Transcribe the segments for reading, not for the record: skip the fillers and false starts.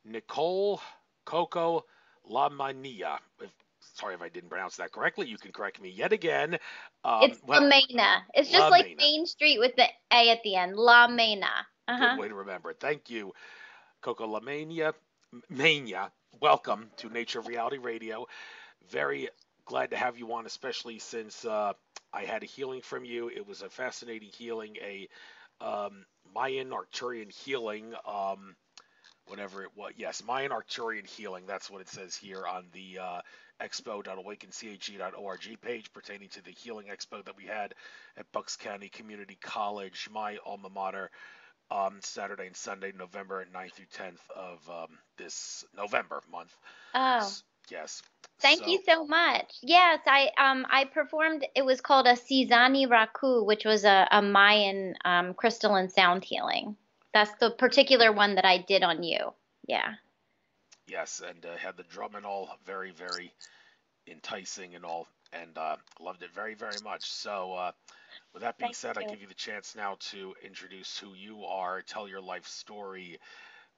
Nicole Coco LaMaina. Sorry if I didn't pronounce that correctly. You can correct me yet again. It's Well, LaMaina. It's just like LaMaina. Main Street with the A at the end. LaMaina. Good Uh-huh. way to remember it. Thank you, Coco LaMania. Mania. Welcome to Nature of Reality Radio. Very glad to have you on, especially since I had a healing from you. It was a fascinating healing, a Mayan Arcturian healing. Whatever it was. Yes, Mayan Arcturian Healing. That's what it says here on the expo.awakenche.org page pertaining to the healing expo that we had at Bucks County Community College, my alma mater, Saturday and Sunday, November 9th through 10th of this November month. Oh, Yes. thank you So, so much. Yes, I performed. It was called a Cizani Raku, which was a Mayan crystalline sound healing. That's the particular one that I did on you. Yeah. yes, and had the drum and all very, very enticing and all, and loved it very, very much. So, with that being Thank said, I you. give you the chance now to introduce who you are, tell your life story,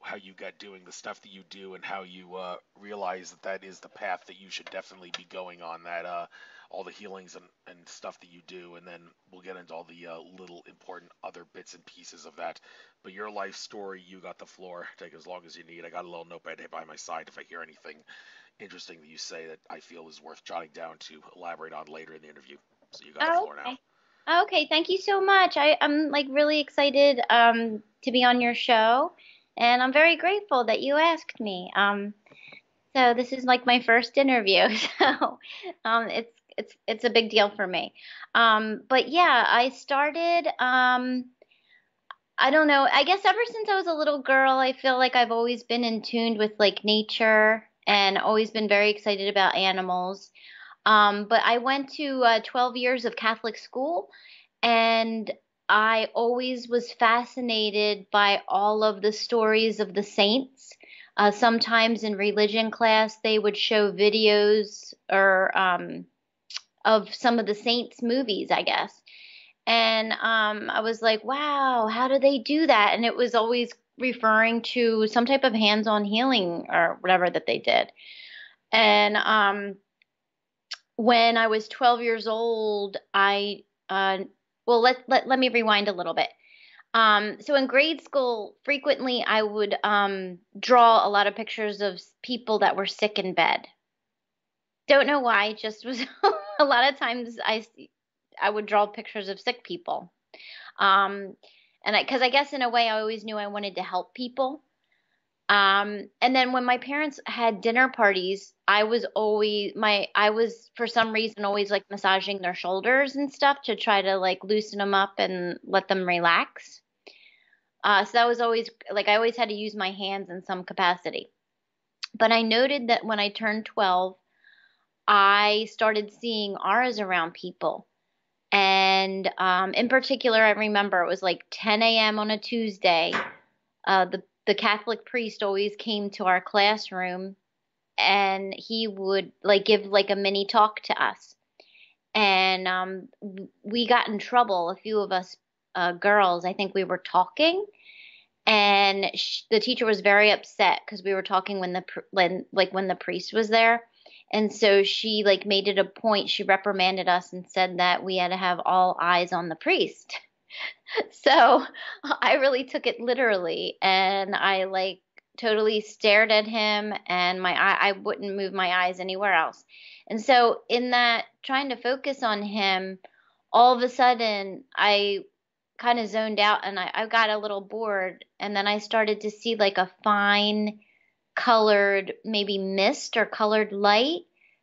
how you got doing the stuff that you do, and how you realize that that is the path that you should definitely be going on. That all the healings and stuff that you do, and then we'll get into all the little important other bits and pieces of that. But your life story, you got the floor. Take as long as you need. I got a little notepad by my side if I hear anything interesting that you say that I feel is worth jotting down to elaborate on later in the interview. So you got the Oh, floor now. okay. Okay, thank you so much. I'm like really excited to be on your show, and I'm very grateful that you asked me. So this is like my first interview, so it's a big deal for me. But yeah, I started I don't know, I guess ever since I was a little girl, I feel like I've always been in tune with like nature and always been very excited about animals. But I went to 12 years of Catholic school, and I always was fascinated by all of the stories of the saints. Sometimes in religion class, they would show videos or of some of the saints' movies, I guess. And I was like, wow, how do they do that? And it was always referring to some type of hands-on healing or whatever that they did. And when I was 12 years old, well, let me rewind a little bit. So in grade school, frequently I would draw a lot of pictures of people that were sick in bed. Don't know why, just was a lot of times I would draw pictures of sick people. Um, and because I guess in a way I always knew I wanted to help people. And then when my parents had dinner parties, I was for some reason always like massaging their shoulders and stuff to try to like loosen them up and let them relax. So that was always like I always had to use my hands in some capacity. But I noted that when I turned 12, I started seeing auras around people. And in particular, I remember it was like 10 a.m. on a Tuesday. The Catholic priest always came to our classroom, and he would like give like a mini talk to us. And we got in trouble, a few of us girls. I think we were talking, and the teacher was very upset because we were talking when when the priest was there. And so she like made it a point. She reprimanded us and said that we had to have all eyes on the priest. So I really took it literally, and I like totally stared at him, and I wouldn't move my eyes anywhere else. And so in that trying to focus on him, all of a sudden I kind of zoned out, and I got a little bored, and then I started to see like a fine colored maybe mist or colored light,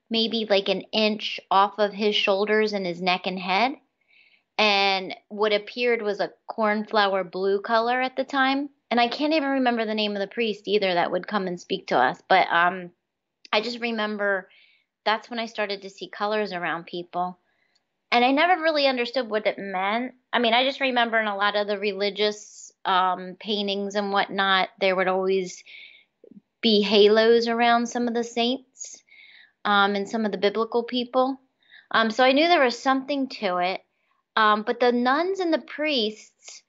maybe like an inch off of his shoulders and his neck and head. And what appeared was a cornflower blue color at the time. And I can't even remember the name of the priest either that would come and speak to us. But I just remember that's when I started to see colors around people. And I never really understood what it meant. I mean, I just remember in a lot of the religious paintings and whatnot, there would always be halos around some of the saints and some of the biblical people. So I knew there was something to it. But the nuns and the priests,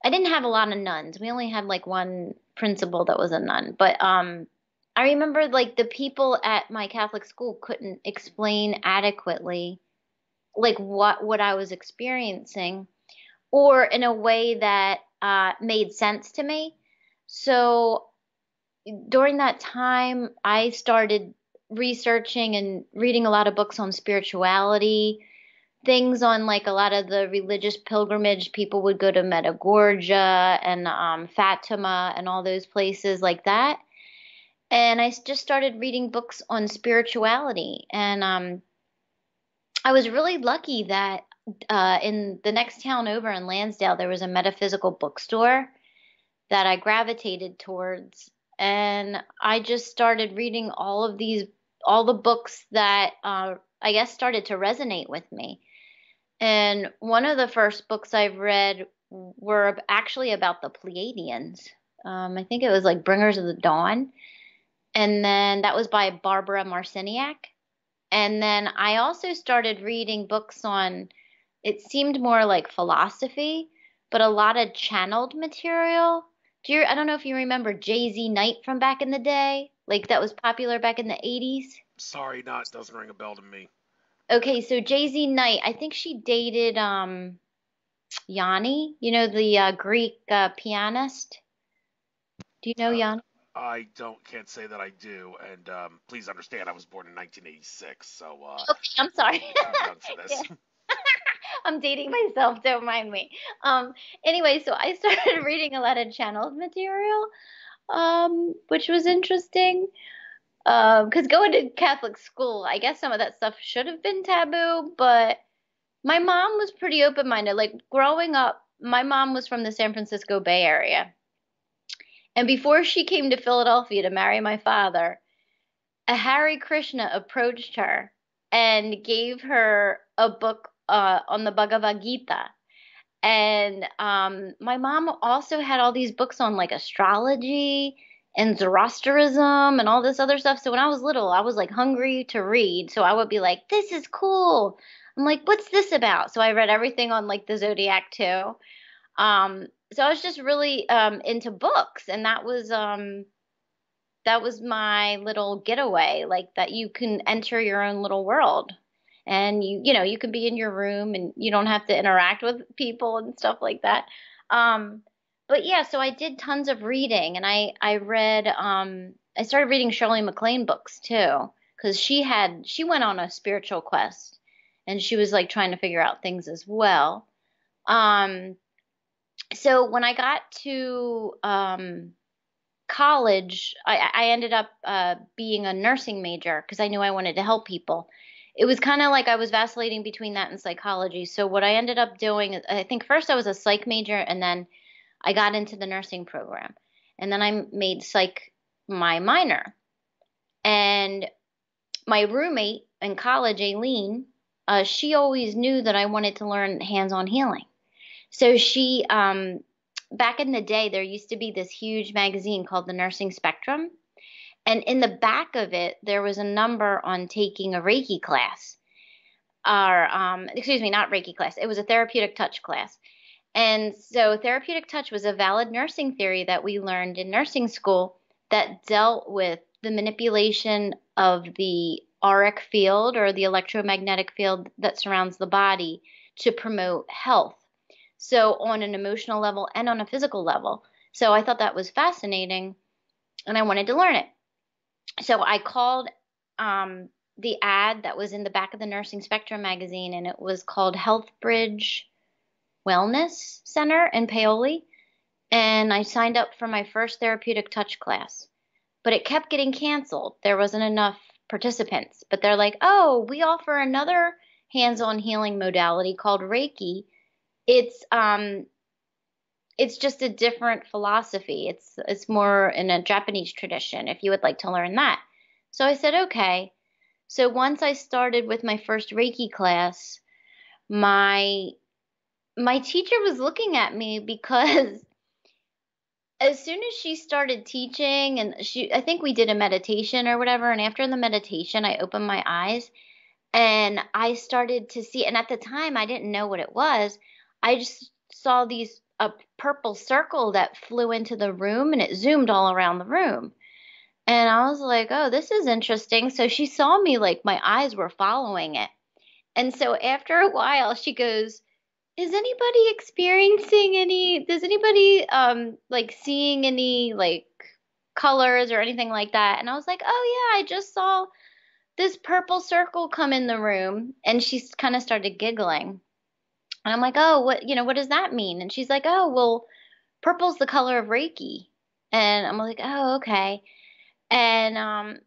I didn't have a lot of nuns. We only had like one principal that was a nun. But I remember like the people at my Catholic school couldn't explain adequately like what I was experiencing or in a way that made sense to me. So during that time, I started researching and reading a lot of books on spirituality, things on like a lot of the religious pilgrimage. People would go to Medjugorje and Fatima and all those places like that. And I just started reading books on spirituality. And I was really lucky that in the next town over in Lansdale, there was a metaphysical bookstore that I gravitated towards. And I just started reading all the books that I guess started to resonate with me. And one of the first books I've read were actually about the Pleiadians. I think it was like Bringers of the Dawn. And then that was by Barbara Marciniak. And then I also started reading books on, it seemed more like philosophy, but a lot of channeled material. I don't know if you remember Jay-Z Knight from back in the day, like that was popular back in the 80s. Sorry, doesn't ring a bell to me. Okay, so Jay-Z Knight, I think she dated Yanni, you know, the Greek pianist. Do you know Yanni? I can't say that I do, and please understand, I was born in 1986, so Okay, I'm sorry. too young for this. Yeah. I'm dating myself, don't mind me. Anyway, so I started reading a lot of channeled material, which was interesting. Because going to Catholic school, I guess some of that stuff should have been taboo, but my mom was pretty open-minded. Like growing up, my mom was from the San Francisco Bay Area. And before she came to Philadelphia to marry my father, a Hare Krishna approached her and gave her a book on the Bhagavad Gita. And my mom also had all these books on like astrology and Zoroastrianism and all this other stuff. So when I was little, I was like hungry to read. So I would be like, this is cool. I'm like, what's this about? So I read everything on like the Zodiac too. So I was just really into books, and that was my little getaway, like that you can enter your own little world. And you know, you can be in your room and you don't have to interact with people and stuff like that. Um, but yeah, so I did tons of reading and I read I started reading Shirley MacLaine books too, because she went on a spiritual quest and she was like trying to figure out things as well. Um, so when I got to college, I ended up being a nursing major because I knew I wanted to help people. It was kind of like I was vacillating between that and psychology. So what I ended up doing, I think first I was a psych major and then I got into the nursing program. And then I made psych my minor. And my roommate in college, Aileen, she always knew that I wanted to learn hands-on healing. So she, back in the day, there used to be this huge magazine called the Nursing Spectrum. And in the back of it, there was a number on taking a Reiki class. Or, excuse me, not Reiki class. It was a therapeutic touch class. And so therapeutic touch was a valid nursing theory that we learned in nursing school that dealt with the manipulation of the auric field or the electromagnetic field that surrounds the body to promote health. So on an emotional level and on a physical level. So I thought that was fascinating and I wanted to learn it. So I called the ad that was in the back of the Nursing Spectrum magazine, and it was called Health Bridge Wellness Center in Paoli. And I signed up for my first therapeutic touch class, but it kept getting canceled. There wasn't enough participants, but they're like, oh, we offer another hands-on healing modality called Reiki. It's just a different philosophy. It's more in a Japanese tradition, if you would like to learn that. So I said, okay. So once I started with my first Reiki class, my teacher was looking at me because as soon as she started teaching and I think we did a meditation or whatever, and after the meditation, I opened my eyes and I started to see, and at the time I didn't know what it was. I just saw these a purple circle that flew into the room and it zoomed all around the room. And I was like, oh, this is interesting. So she saw me like my eyes were following it. And so after a while, she goes, is anybody experiencing does anybody like seeing any like colors or anything like that? And I was like, oh yeah, I just saw this purple circle come in the room. And she kind of started giggling. And I'm like, oh, what does that mean? And she's like, oh, well, purple's the color of Reiki. And I'm like, oh, okay. And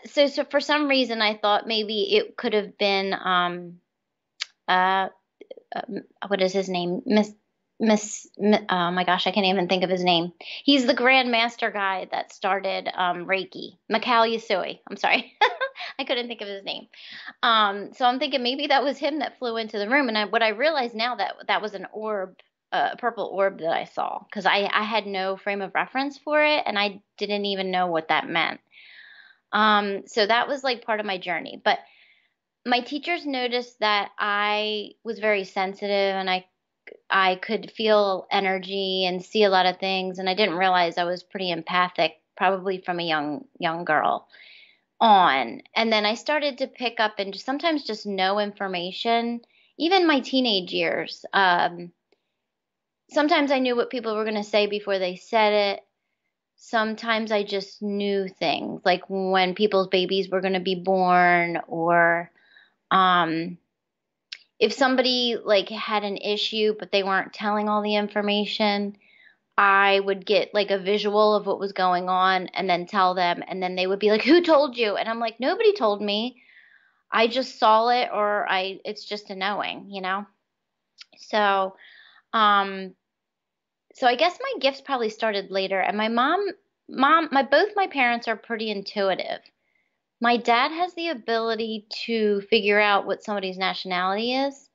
so for some reason I thought maybe it could have been uh, what is his name? Oh my gosh, I can't even think of his name. He's the Grand Master guy that started Reiki. Mikhail Usui. I'm sorry. I couldn't think of his name. So I'm thinking maybe that was him that flew into the room. And what I realize now that was an orb, a purple orb that I saw, because I had no frame of reference for it and I didn't even know what that meant. So that was like part of my journey. But my teachers noticed that I was very sensitive and I could feel energy and see a lot of things, and I didn't realize I was pretty empathic, probably from a young girl on. And then I started to pick up and sometimes just know information, even my teenage years. Sometimes I knew what people were going to say before they said it. Sometimes I just knew things, like when people's babies were going to be born, or um, if somebody like had an issue but they weren't telling all the information, I would get like a visual of what was going on and then tell them, and then they would be like, "Who told you?" And I'm like, "Nobody told me. I just saw it, or it's just a knowing, you know?" So, um so I guess my gifts probably started later, and both my parents are pretty intuitive. My dad has the ability to figure out what somebody's nationality is,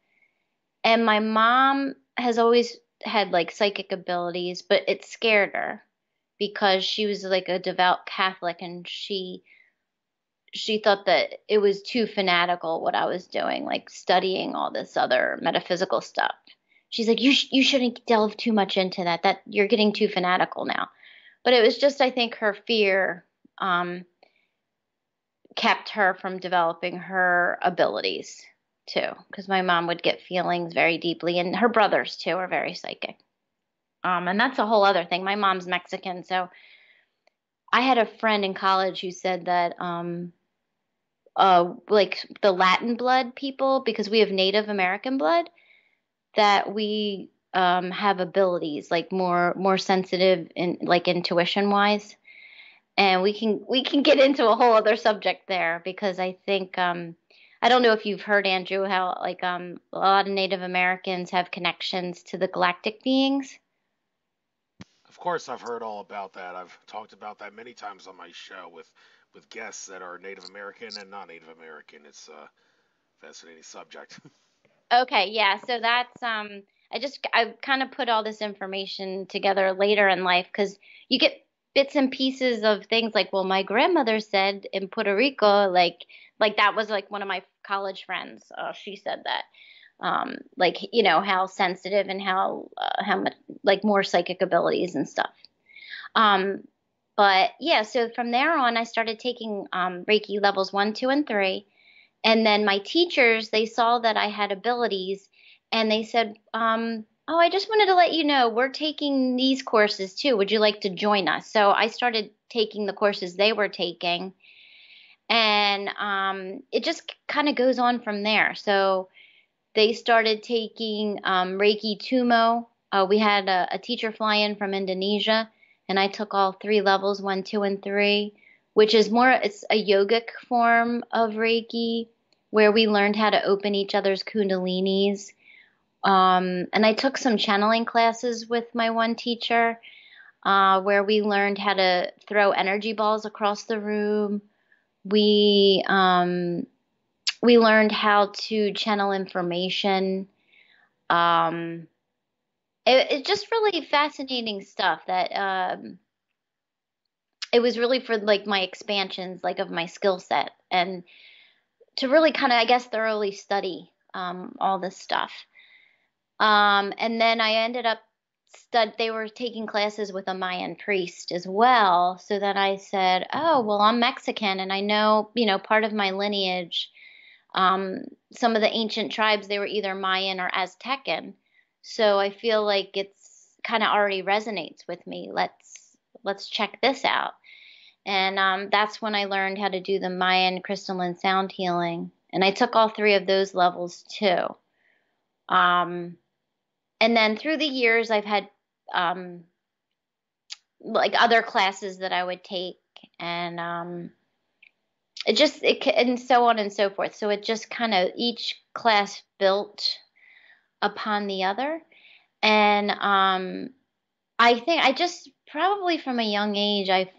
and my mom has always had like psychic abilities, but it scared her because she was like a devout Catholic, and she thought that it was too fanatical what I was doing, like studying all this other metaphysical stuff. She's like, you shouldn't delve too much into that. That you're getting too fanatical now. But it was just, I think, her fear um, kept her from developing her abilities too, because my mom would get feelings very deeply, and her brothers too are very psychic. And that's a whole other thing. My mom's Mexican, so I had a friend in college who said that like the Latin blood people, because we have Native American blood, that we have abilities like more sensitive in like intuition wise, and we can get into a whole other subject there, because I think I don't know if you've heard, Andrew, how like a lot of Native Americans have connections to the galactic beings. Of course, I've heard all about that. I've talked about that many times on my show with guests that are Native American and not Native American. It's a fascinating subject. Okay, yeah. So that's I kind of put all this information together later in life, because you get bits and pieces of things like, well, my grandmother said in Puerto Rico, like that was like one of my college friends. She said that. Like how sensitive and how much like more psychic abilities and stuff. Um, but yeah, so from there on, I started taking Reiki levels 1, 2, and 3. And then my teachers, they saw that I had abilities, and they said, oh, I just wanted to let you know we're taking these courses too. Would you like to join us? So I started taking the courses they were taking, and it just kind of goes on from there. So they started taking Reiki Tumo. We had a teacher fly in from Indonesia, and I took all 3 levels, 1, 2, and 3, which is it's a yogic form of Reiki where we learned how to open each other's kundalinis. And I took some channeling classes with my one teacher where we learned how to throw energy balls across the room. We learned how to channel information. Um, it's just really fascinating stuff that it was really for like my expansions, like of my skill set, and to really kind of, I guess, thoroughly study all this stuff. And then I ended up they were taking classes with a Mayan priest as well. So then I said, oh, well, I'm Mexican and I know, part of my lineage, some of the ancient tribes, they were either Mayan or Aztecan. So I feel like it's kind of already resonates with me. Let's check this out. And that's when I learned how to do the Mayan crystalline sound healing. And I took all 3 of those levels too. And then through the years, I've had like other classes that I would take, and and so on and so forth. So it just kind of each class built upon the other, and I think I just probably from a young age I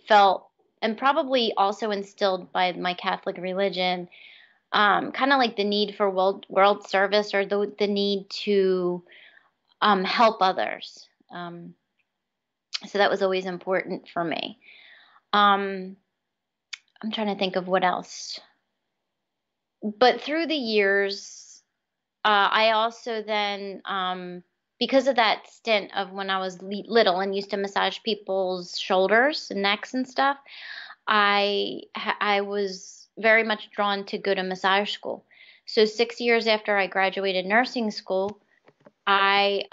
felt, and probably also instilled by my Catholic religion, kind of like the need for world service, or the need to help others. So that was always important for me. I'm trying to think of what else. But through the years, I also then, because of that stint of when I was little and used to massage people's shoulders and necks and stuff, I was very much drawn to go to massage school. So 6 years after I graduated nursing school, I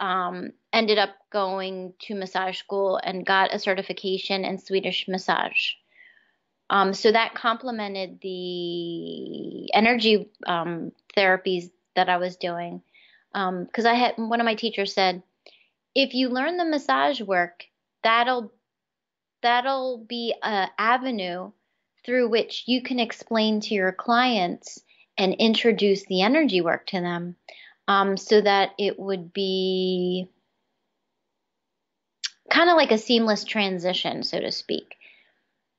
ended up going to massage school and got a certification in Swedish Massage. So that complemented the energy therapies that I was doing. Because I had one of my teachers said, if you learn the massage work, that'll be an avenue through which you can explain to your clients and introduce the energy work to them, so that it would be kind of like a seamless transition, so to speak.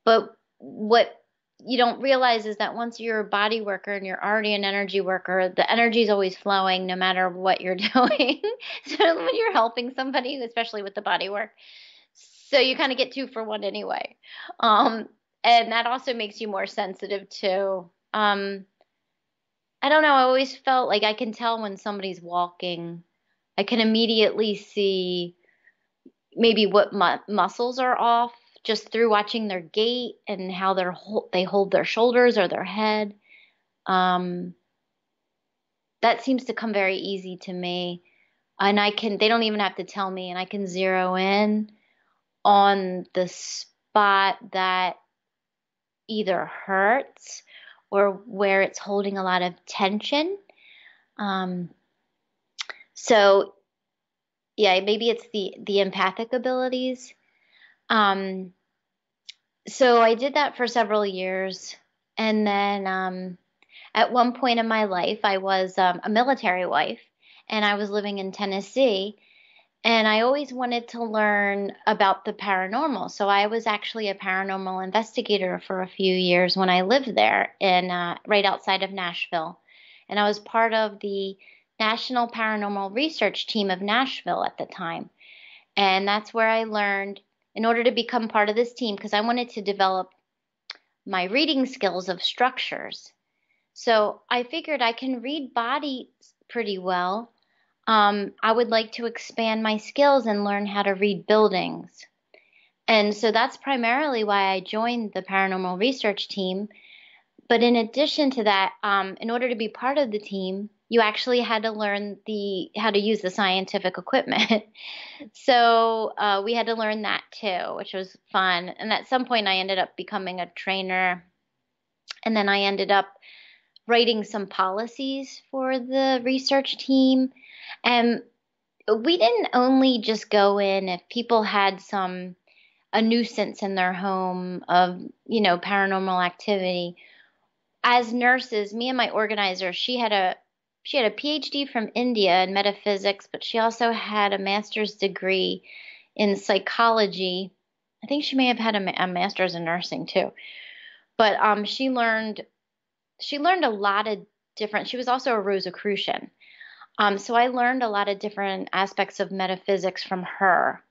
But what you don't realize is that once you're a body worker and you're already an energy worker, the energy is always flowing no matter what you're doing. So when you're helping somebody, especially with the body work, so you kind of get 2 for 1 anyway. And that also makes you more sensitive too. I don't know. I always felt like I can tell when somebody's walking. I can immediately see maybe what muscles are off just through watching their gait and how they hold their shoulders or their head. That seems to come very easy to me. And they don't even have to tell me, and I can zero in on the spot that either hurts or where it's holding a lot of tension. So yeah, maybe it's the empathic abilities. So I did that for several years. And then at one point in my life, I was a military wife, and I was living in Tennessee. And I always wanted to learn about the paranormal. So I was actually a paranormal investigator for a few years when I lived there right outside of Nashville. And I was part of the National Paranormal Research Team of Nashville at the time. And that's where I learned, in order to become part of this team, because I wanted to develop my reading skills of structures. So I figured I can read bodies pretty well. I would like to expand my skills and learn how to read buildings. And so that's primarily why I joined the paranormal research team. But in addition to that, in order to be part of the team, you actually had to learn how to use the scientific equipment. So we had to learn that too, which was fun. And at some point, I ended up becoming a trainer. And then I ended up writing some policies for the research team. And we didn't only just go in if people had a nuisance in their home of, paranormal activity. As nurses, me and my organizer, she had a PhD from India in metaphysics, but she also had a master's degree in psychology. I think she may have had a master's in nursing too. But she learned a lot of different. She was also a Rosicrucian. So I learned a lot of different aspects of metaphysics from her.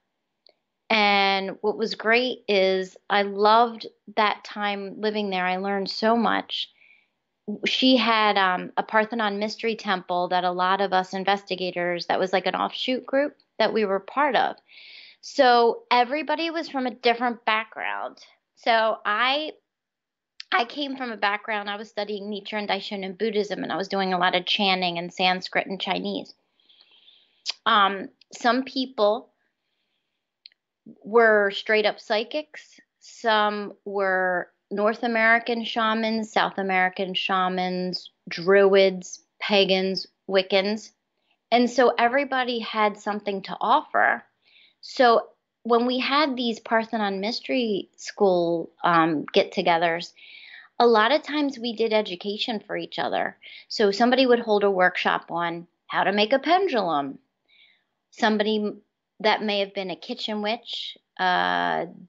And what was great is I loved that time living there. I learned so much. She had a Parthenon mystery temple that a lot of us investigators, that was like an offshoot group. that we were part of. So everybody was from a different background. So I came from a background, I was studying Nichiren Daishonin Buddhism, and I was doing a lot of chanting and Sanskrit and Chinese. Some people were straight up psychics. Some were North American shamans, South American shamans, druids, pagans, Wiccans. And so everybody had something to offer. So when we had these Parthenon Mystery School get-togethers, a lot of times we did education for each other. So somebody would hold a workshop on how to make a pendulum. Somebody that may have been a kitchen witch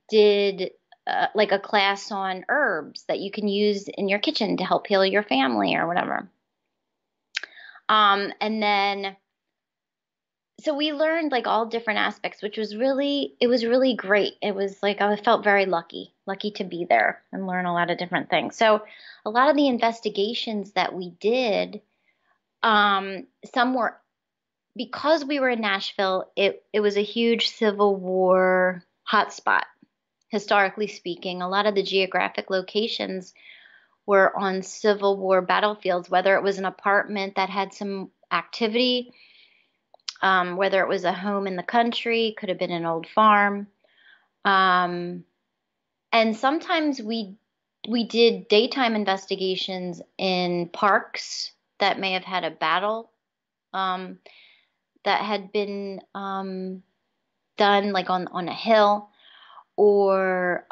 did like a class on herbs that you can use in your kitchen to help heal your family or whatever. And then, so we learned like all different aspects, which was really, it was really great. It was like, I felt very lucky to be there and learn a lot of different things. So a lot of the investigations that we did, some were, because we were in Nashville, it was a huge Civil War hotspot, historically speaking. A lot of the geographic locations were on Civil War battlefields, whether it was an apartment that had some activity, whether it was a home in the country, could have been an old farm. And sometimes we did daytime investigations in parks that may have had a battle that had been done like on a hill, or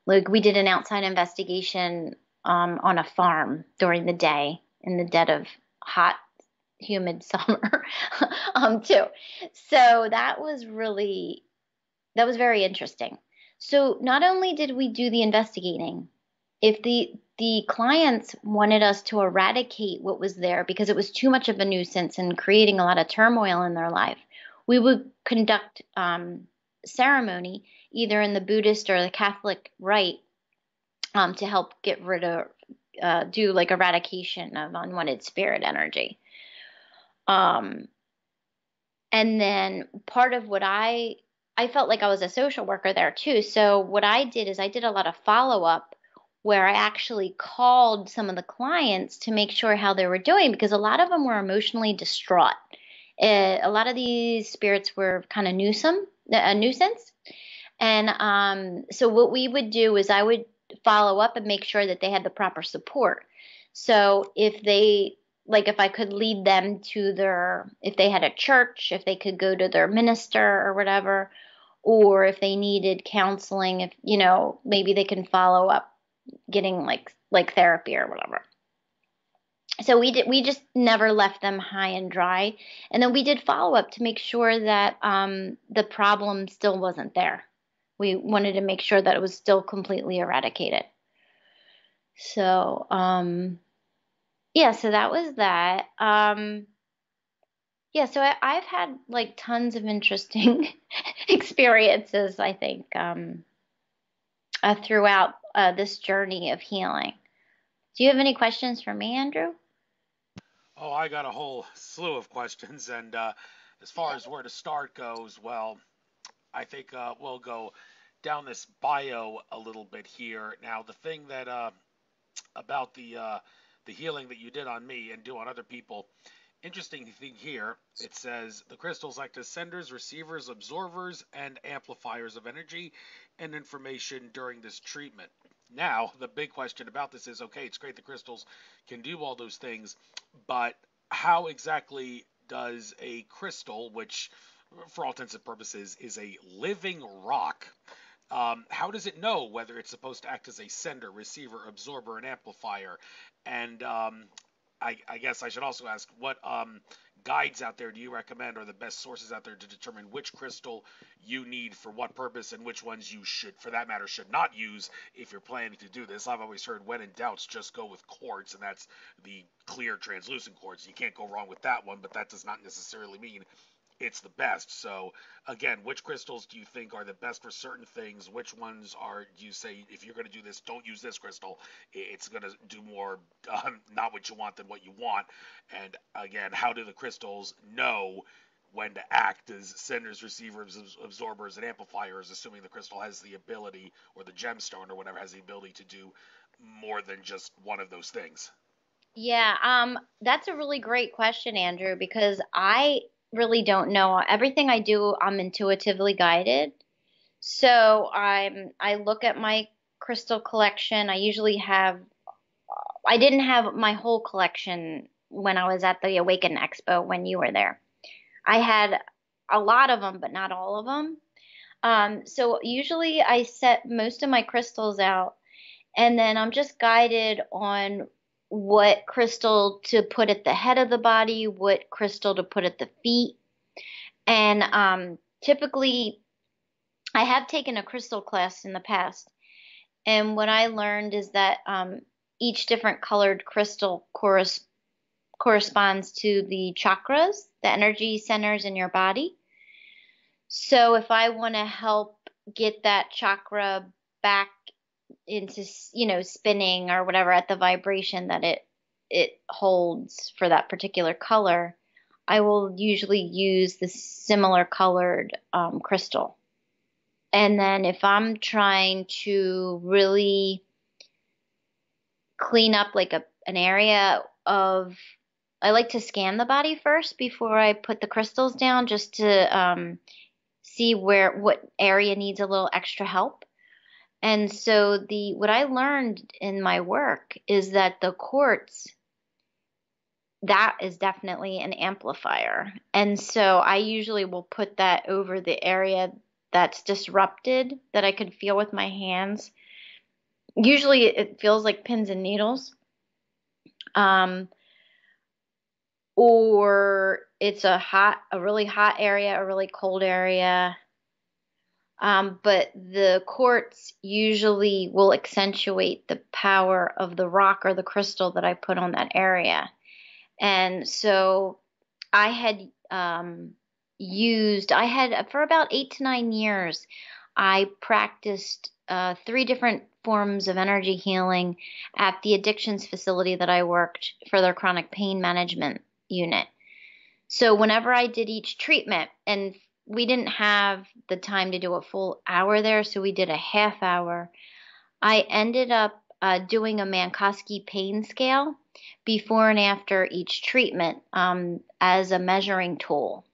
like we did an outside investigation on a farm during the day in the dead of hot, humid summer too. So that was very interesting. So not only did we do the investigating, if the clients wanted us to eradicate what was there because it was too much of a nuisance and creating a lot of turmoil in their life, we would conduct ceremony either in the Buddhist or the Catholic rite to help get rid of, do like eradication of unwanted spirit energy. And then part of what I felt like I was a social worker there too. So what I did is I did a lot of follow-up where I actually called some of the clients to make sure how they were doing, because a lot of them were emotionally distraught. A lot of these spirits were kind of a nuisance. And so what we would do is I would follow up and make sure that they had the proper support. So if I could lead them to if they had a church, if they could go to their minister or whatever, or if they needed counseling, if, maybe they can follow up getting like therapy or whatever. So we just never left them high and dry. And then we did follow up to make sure that the problem still wasn't there. We wanted to make sure that it was still completely eradicated. So, yeah, so that was that. Yeah, so I've had like tons of interesting experiences, I think, throughout this journey of healing. Do you have any questions for me, Andrew? Oh, I got a whole slew of questions, and as far as where to start goes, well, I think we'll go down this bio a little bit here. Now, the thing that about the healing that you did on me and do on other people, interesting thing here, it says the crystals act as senders, receivers, absorbers, and amplifiers of energy and information during this treatment. Now, the big question about this is, okay, it's great the crystals can do all those things, but how exactly does a crystal, which for all intents and purposes is a living rock, how does it know whether it's supposed to act as a sender, receiver, absorber, and amplifier? And I guess I should also ask, what guides out there do you recommend, or the best sources out there to determine which crystal you need for what purpose, and which ones you should, for that matter, should not use if you're planning to do this? I've always heard, when in doubts, just go with quartz, and that's the clear translucent quartz. You can't go wrong with that one, but that does not necessarily mean it's the best. So again, which crystals do you think are the best for certain things? Which ones do you say, if you're going to do this, don't use this crystal, it's going to do more not what you want than what you want? And again, how do the crystals know when to act as senders, receivers, absorbers, and amplifiers, assuming the crystal has the ability, or the gemstone or whatever has the ability to do more than just one of those things. Yeah, that's a really great question, Andrew, because I really don't know. Everything I do, I'm intuitively guided. So I look at my crystal collection. I didn't have my whole collection when I was at the Awaken Expo when you were there. I had a lot of them, but not all of them. So usually I set most of my crystals out, and then I'm just guided on what crystal to put at the head of the body, what crystal to put at the feet. And typically, I have taken a crystal class in the past, and what I learned is that each different colored crystal corresponds to the chakras, the energy centers in your body. So if I want to help get that chakra back into, spinning or whatever at the vibration that it holds for that particular color, I will usually use the similar colored crystal. And then if I'm trying to really clean up like an area of, I like to scan the body first before I put the crystals down, just to see what area needs a little extra help. And so what I learned in my work is that the quartz, that is definitely an amplifier. And so I usually will put that over the area that's disrupted, that I could feel with my hands. Usually it feels like pins and needles. Or it's a really hot area, a really cold area. But the quartz usually will accentuate the power of the rock or the crystal that I put on that area. And so I had for about 8 to 9 years, I practiced 3 different forms of energy healing at the addictions facility that I worked for their chronic pain management unit. So whenever I did each treatment, and we didn't have the time to do a full hour there, so we did a half hour, I ended up doing a Minkowski pain scale before and after each treatment as a measuring tool.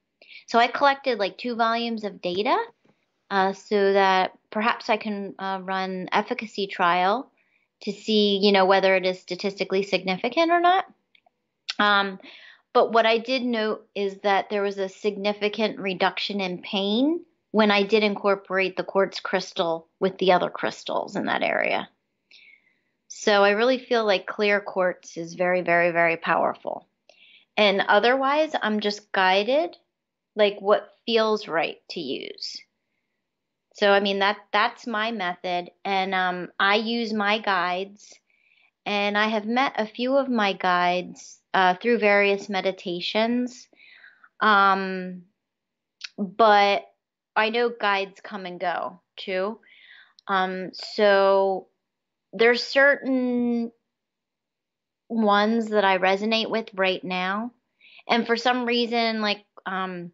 So I collected like 2 volumes of data so that perhaps I can run efficacy trial to see, whether it is statistically significant or not. But what I did note is that there was a significant reduction in pain when I did incorporate the quartz crystal with the other crystals in that area. So I really feel like clear quartz is very, very, very powerful. And otherwise, I'm just guided, like what feels right to use. So, I mean, that's my method. And I use my guides. And I have met a few of my guides through various meditations. But I know guides come and go too. So there's certain ones that I resonate with right now. And for some reason, like, I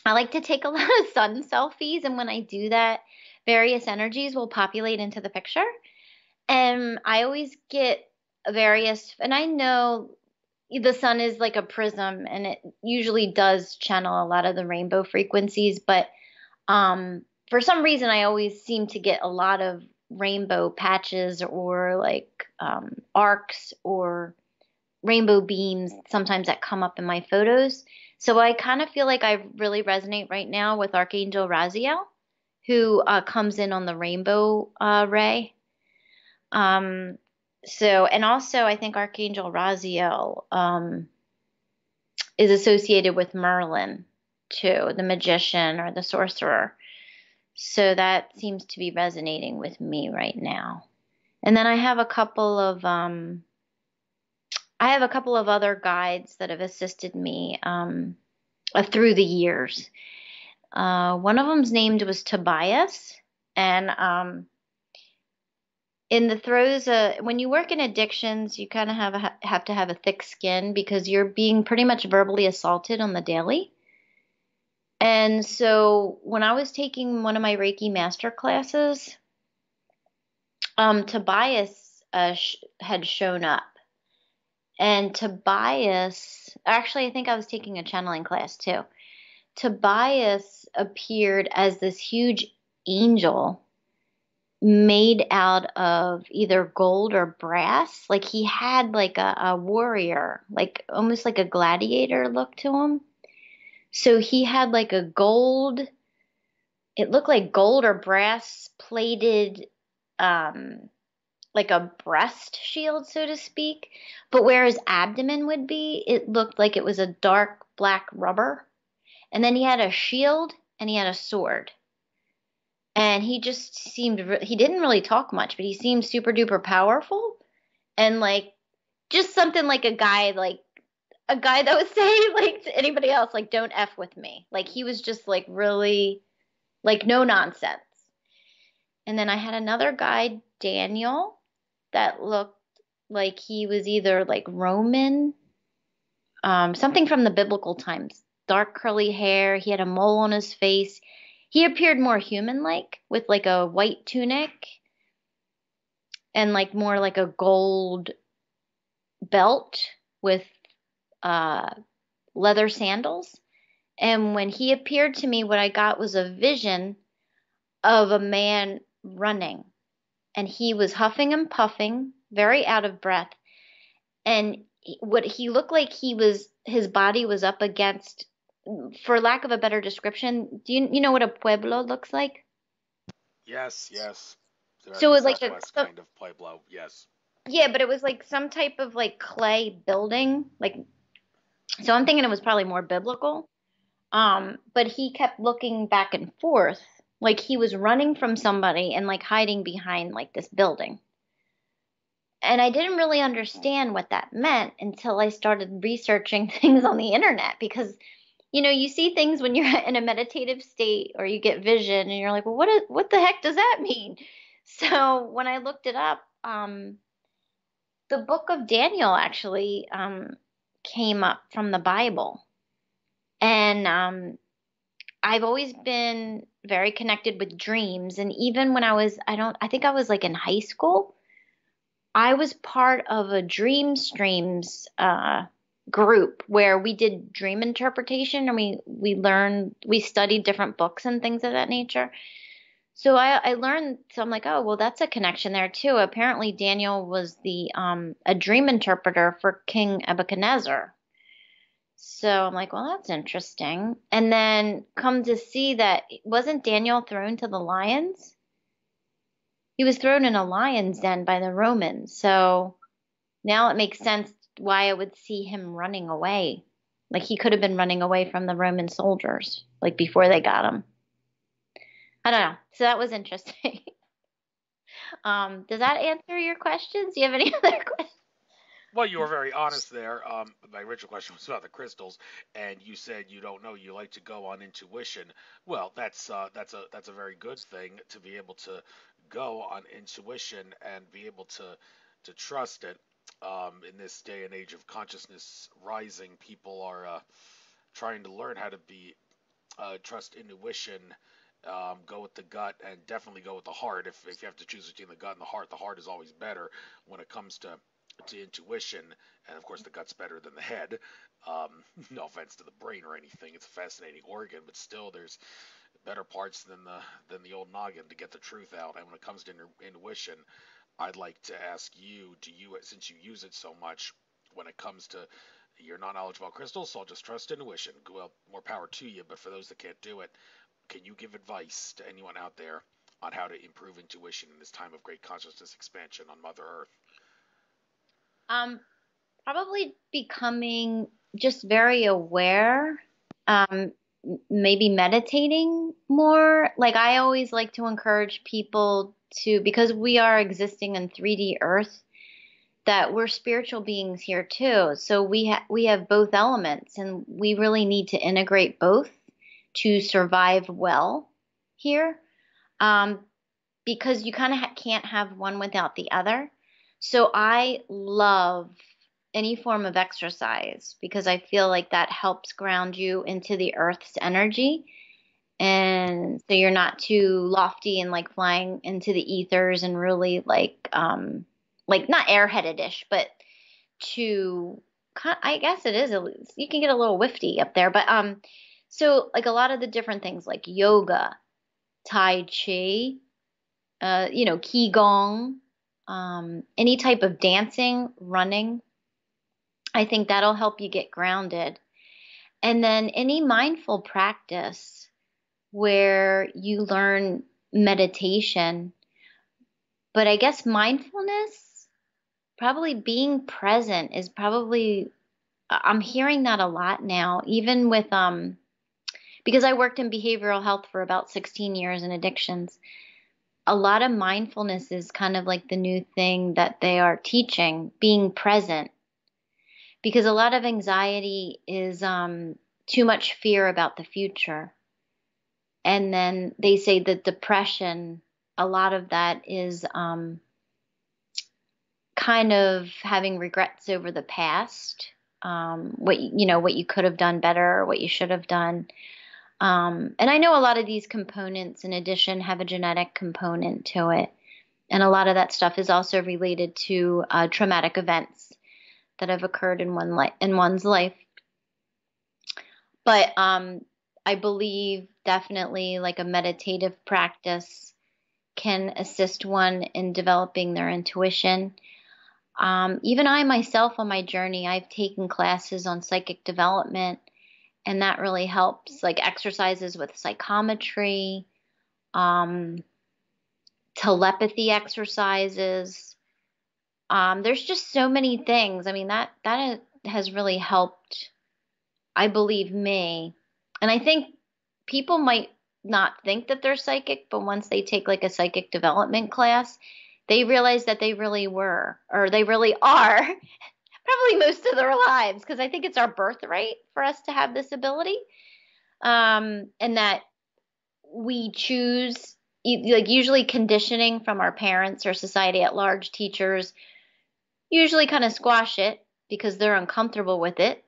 like to take a lot of sun selfies. And when I do that, various energies will populate into the picture. And I always get and I know the sun is like a prism and it usually does channel a lot of the rainbow frequencies. But for some reason, I always seem to get a lot of rainbow patches or like arcs or rainbow beams sometimes that come up in my photos. So I kind of feel like I really resonate right now with Archangel Raziel, who comes in on the rainbow ray. And also I think Archangel Raziel is associated with Merlin too, the magician or the sorcerer. So that seems to be resonating with me right now. And then I have a couple of other guides that have assisted me through the years. One of them's named was Tobias, and in the throes when you work in addictions, you kind of have to have a thick skin because you're being pretty much verbally assaulted on the daily. And so when I was taking one of my Reiki master classes, Tobias had shown up. And Tobias, actually, I think I was taking a channeling class too. Tobias appeared as this huge angel made out of either gold or brass. Like he had like a warrior, like almost like a gladiator look to him. So he had like a gold, it looked like gold or brass plated, um, like a breast shield, so to speak. But where his abdomen would be, it looked like it was a dark black rubber. And then he had a shield and he had a sword. And he just seemed, he didn't really talk much, but he seemed super duper powerful. And like, just something like a guy that would say like to anybody else, like, don't F with me. Like he was just like really, like no nonsense. And then I had another guy, Daniel, that looked like he was either like Roman, something from the biblical times, dark curly hair. He had a mole on his face. He appeared more human-like with like a white tunic and like more like a gold belt with uh, leather sandals. And when he appeared to me, what I got was a vision of a man running. And he was huffing and puffing, very out of breath. And what he looked like his body was up against, for lack of a better description, do you know what a pueblo looks like? Yes, yes. So it American was like Southwest kind of pueblo. Yes. yeah, but it was like some type of like clay building. Like, so I'm thinking it was probably more biblical. But he kept looking back and forth, like he was running from somebody and like hiding behind like this building. And I didn't really understand what that meant until I started researching things on the internet because you see things when you're in a meditative state or you get vision and you're like, well, what the heck does that mean? So when I looked it up, the book of Daniel actually came up from the Bible. And I've always been very connected with dreams. And even when I think I was like in high school, I was part of a dream streams group where we did dream interpretation and we studied different books and things of that nature. So I learned, so I'm like, oh, well, that's a connection there too. Apparently Daniel was the a dream interpreter for King Nebuchadnezzar. So I'm like, well, that's interesting. And then come to see that wasn't Daniel thrown to the lions? He was thrown in a lion's den by the Romans. So now it makes sense why I would see him running away. Like he could have been running away from the Roman soldiers, like before they got him. I don't know. So that was interesting. Does that answer your questions? Do you have any other questions? Well, you were very honest there. My original question was about the crystals, and you said you don't know. You like to go on intuition. Well, that's a very good thing to be able to go on intuition and be able to trust it. In this day and age of consciousness rising, people are trying to learn how to be trust intuition, go with the gut, and definitely go with the heart. If you have to choose between the gut and the heart is always better when it comes to intuition, and of course the gut's better than the head. No offense to the brain or anything; it's a fascinating organ, but still, there's better parts than the old noggin to get the truth out. And when it comes to intuition, I'd like to ask you: do you, since you use it so much, when it comes to you're not knowledgeable about crystals, so I'll just trust intuition. Well, more power to you. But for those that can't do it, can you give advice to anyone out there on how to improve intuition in this time of great consciousness expansion on Mother Earth? Um, Probably becoming just very aware. Um, Maybe meditating more. Like I always like to encourage people to, because we are existing in 3D Earth, that we're spiritual beings here too. So we have both elements, and we really need to integrate both to survive well here. Um, because you kind of can't have one without the other. So I love any form of exercise because I feel like that helps ground you into the earth's energy. And so you're not too lofty and like flying into the ethers and really like not airheaded-ish, but too, I guess it is, you can get a little wifty up there. But so like a lot of the different things like yoga, Tai Chi, Qigong, any type of dancing, running, I think that'll help you get grounded. And then any mindful practice where you learn meditation. But I guess mindfulness, probably being present is probably, I'm hearing that a lot now, even with, because I worked in behavioral health for about 16 years in addictions. A lot of mindfulness is kind of like the new thing that they are teaching, being present. Because a lot of anxiety is too much fear about the future. And then they say that depression, a lot of that is kind of having regrets over the past, what you could have done better, or what you should have done. And I know a lot of these components, in addition, have a genetic component to it. And a lot of that stuff is also related to traumatic events that have occurred in one's life. But I believe definitely like a meditative practice can assist one in developing their intuition. Even I myself on my journey, I've taken classes on psychic development, and that really helps, like exercises with psychometry, telepathy exercises. There's just so many things. I mean, that has really helped, I believe, me. And I think people might not think that they're psychic, but once they take like a psychic development class, they realize that they really were, or they really are, probably most of their lives, because I think it's our birthright for us to have this ability, and that we choose, like usually conditioning from our parents or society at large, teachers usually kind of squash it because they're uncomfortable with it.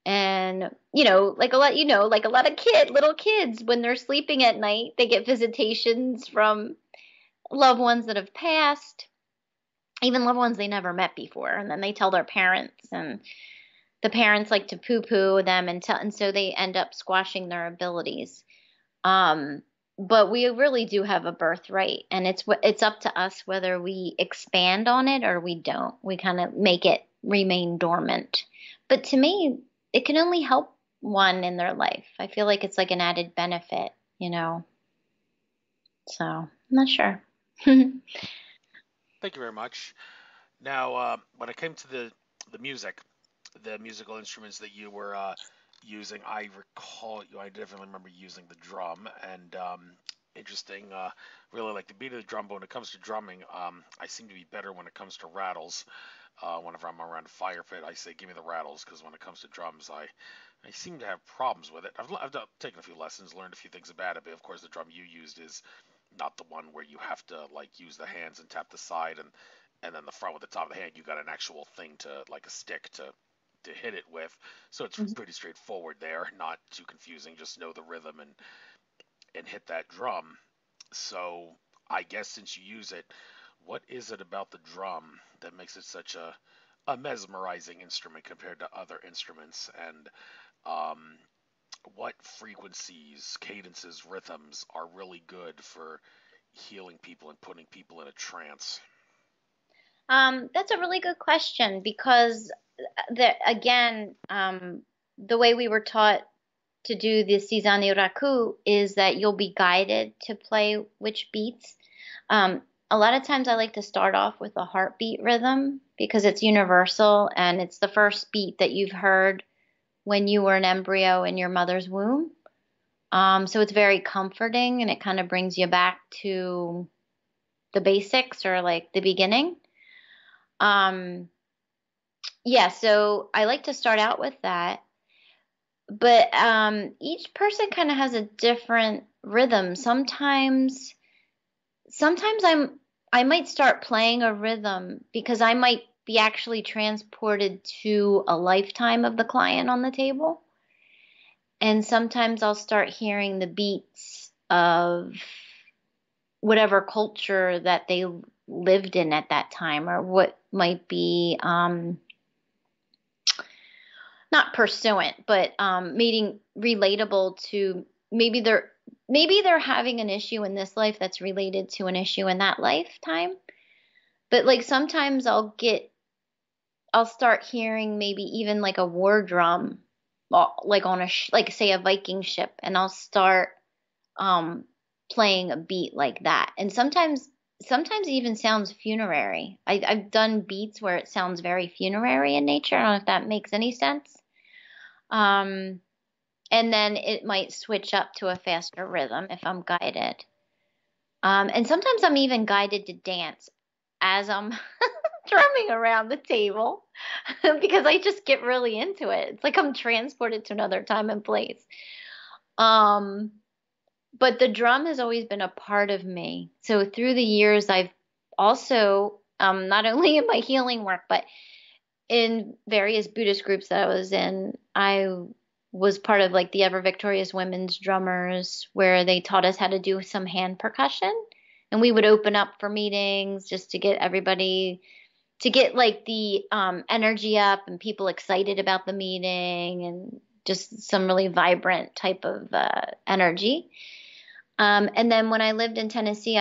And, like a lot of little kids, when they're sleeping at night, they get visitations from loved ones that have passed, even loved ones they never met before. And then they tell their parents, and the parents like to poo-poo them, and so they end up squashing their abilities. But we really do have a birthright, and it's up to us whether we expand on it or we don't. We kind of make it remain dormant. But to me, it can only help one in their life. I feel like it's like an added benefit, So, I'm not sure. Thank you very much. Now, when it came to the music, the musical instruments that you were using, I definitely remember using the drum, and interesting, really like the beat of the drum, but when it comes to drumming, I seem to be better when it comes to rattles. Whenever I'm around a fire pit, I say, give me the rattles, because when it comes to drums, I seem to have problems with it. I've taken a few lessons, learned a few things about it, but of course the drum you used is not the one where you have to like use the hands and tap the side and then the front with the top of the hand. You got an actual thing to, like a stick to hit it with. So it's pretty straightforward there, not too confusing. Just know the rhythm and hit that drum. So I guess since you use it, what is it about the drum that makes it such a mesmerizing instrument compared to other instruments? And what frequencies, cadences, rhythms are really good for healing people and putting people in a trance? That's a really good question, because the way we were taught to do the Cizin Raku is that you'll be guided to play which beats. A lot of times I like to start off with a heartbeat rhythm because it's universal and it's the first beat that you've heard when you were an embryo in your mother's womb. So it's very comforting, and it kind of brings you back to the basics, or like the beginning. So I like to start out with that. But each person kind of has a different rhythm. Sometimes I might start playing a rhythm because I might be actually transported to a lifetime of the client on the table. And sometimes I'll start hearing the beats of whatever culture that they lived in at that time, or what might be not pursuant, but meeting relatable to maybe they're having an issue in this life that's related to an issue in that lifetime. But like sometimes I'll start hearing maybe even like a war drum, like on like say a Viking ship, and I'll start um playing a beat like that. And sometimes it even sounds funerary. I've done beats where it sounds very funerary in nature. I don't know if that makes any sense. Um, and then it might switch up to a faster rhythm if I'm guided. And sometimes I'm even guided to dance as I'm drumming around the table because I just get really into it. It's like I'm transported to another time and place. Um, but the drum has always been a part of me. So through the years, I've also, not only in my healing work, but in various Buddhist groups that I was in, I was part of like the Ever Victorious Women's Drummers, where they taught us how to do some hand percussion. And we would open up for meetings just to get everybody to get like the energy up and people excited about the meeting and just some really vibrant type of energy. And then when I lived in Tennessee,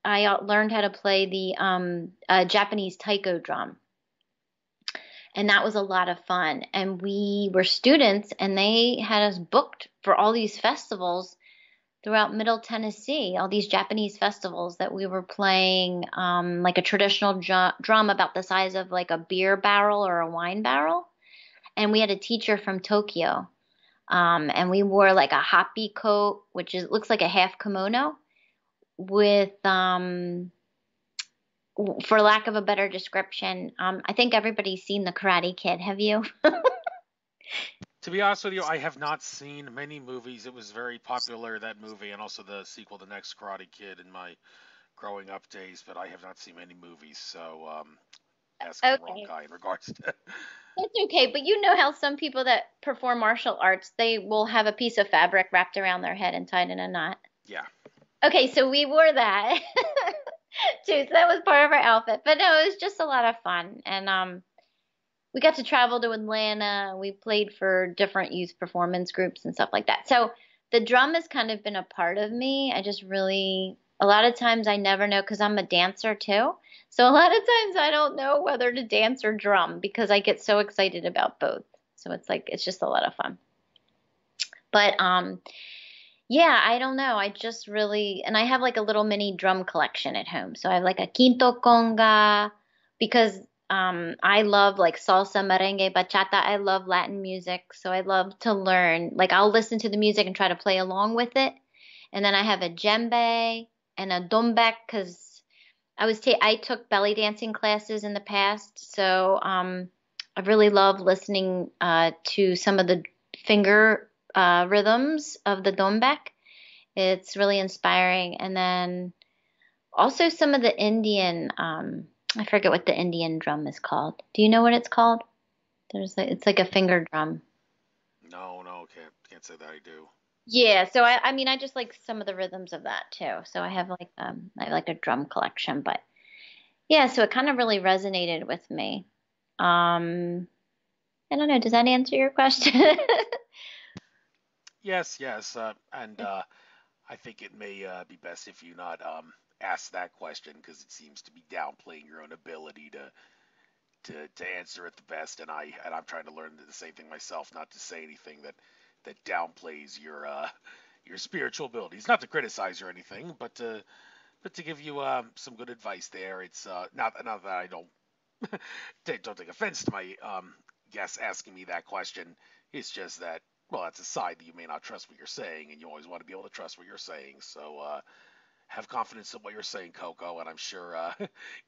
I learned how to play the Japanese taiko drum, and that was a lot of fun. And we were students, and they had us booked for all these festivals throughout Middle Tennessee, all these Japanese festivals that we were playing, like a traditional drum about the size of like a beer barrel or a wine barrel. And we had a teacher from Tokyo. And we wore like a hoppy coat, which looks like a half kimono, with, for lack of a better description, I think everybody's seen The Karate Kid. Have you? To be honest with you, I have not seen many movies. It was very popular, that movie, and also the sequel, The Next Karate Kid, in my growing up days, but I have not seen many movies, so asking the wrong Okay. guy in regards to. That's okay, but you know how some people that perform martial arts, they will have a piece of fabric wrapped around their head and tied in a knot. Yeah. Okay, so we wore that too. So that was part of our outfit. But no, it was just a lot of fun. And we got to travel to Atlanta. We played for different youth performance groups and stuff like that. So the drum has kind of been a part of me. I just really, a lot of times I never know because I'm a dancer too. So a lot of times I don't know whether to dance or drum because I get so excited about both. So it's like, it's just a lot of fun. But yeah, I don't know. I just really, and I have like a little mini drum collection at home. So I have like a quinto conga because I love like salsa, merengue, bachata. I love Latin music. So I love to learn. Like I'll listen to the music and try to play along with it. And then I have a djembe and a dombek because I took belly dancing classes in the past. So I really love listening to some of the finger rhythms of the dombek. It's really inspiring. And then also some of the Indian, I forget what the Indian drum is called. Do you know what it's called? It's like a finger drum. No, can't say that I do. Yeah, so I mean I just like some of the rhythms of that too. So I have like a drum collection, but yeah, so it kind of really resonated with me. Um, I don't know, does that answer your question? Yes, and I think it may be best if you not ask that question because it seems to be downplaying your own ability to answer it the best, and I'm trying to learn the same thing myself, not to say anything that downplays your spiritual abilities, not to criticize or anything, but to give you some good advice there. It's not that I don't take offense to my guests asking me that question. It's just that, well, that's a side that you may not trust what you're saying, and you always want to be able to trust what you're saying. So have confidence in what you're saying, Coco, and I'm sure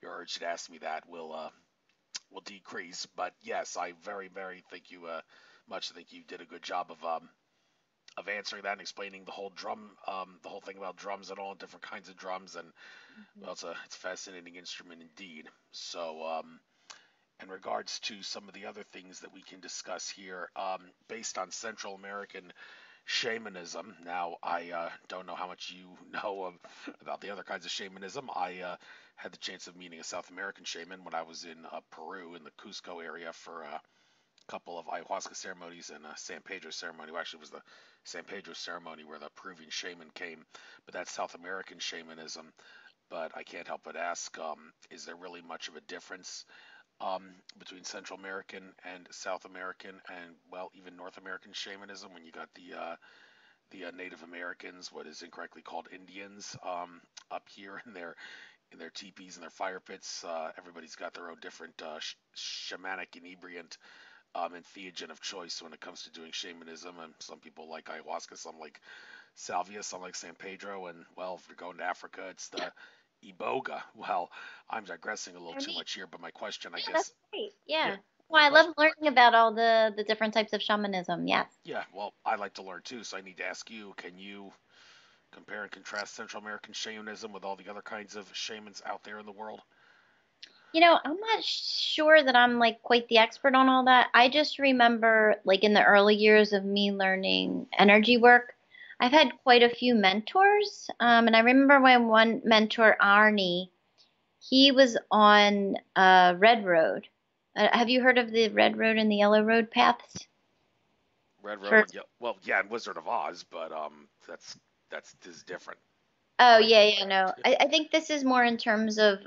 your urge to ask me that will decrease. But yes, I very thank you much. I think you did a good job of answering that and explaining the whole the whole thing about drums and all different kinds of drums, and well, it's a fascinating instrument indeed. So in regards to some of the other things that we can discuss here, based on Central American shamanism. Now, I don't know how much you know about the other kinds of shamanism. I had the chance of meeting a South American shaman when I was in Peru in the Cusco area for a couple of ayahuasca ceremonies and a San Pedro ceremony. Well, actually, it was the San Pedro ceremony where the Peruvian shaman came, but that's South American shamanism. But I can't help but ask, is there really much of a difference between Central American and South American and, well, even North American shamanism when you got the Native Americans, what is incorrectly called Indians, up here in their teepees and their fire pits. Everybody's got their own different shamanic inebriant and theogen of choice when it comes to doing shamanism. And some people like ayahuasca, some like salvia, some like San Pedro, and, well, if you're going to Africa, it's the Iboga. Well, I'm digressing a little too much here, but my question, I Yeah, that's guess, great. yeah, Yeah. my Well, I question, love learning about all the different types of shamanism. Yes. yeah, well, I like to learn too, so I need to ask you, can you compare and contrast Central American shamanism with all the other kinds of shamans out there in the world? I'm not sure that I'm like quite the expert on all that. I just remember like in the early years of me learning energy work, I've had quite a few mentors. And I remember when one mentor, Arnie, he was on Red Road. Have you heard of the Red Road and the Yellow Road paths? Red Road For and well, yeah, and Wizard of Oz, but that's this is different. Oh I yeah, yeah, no. I think this is more in terms of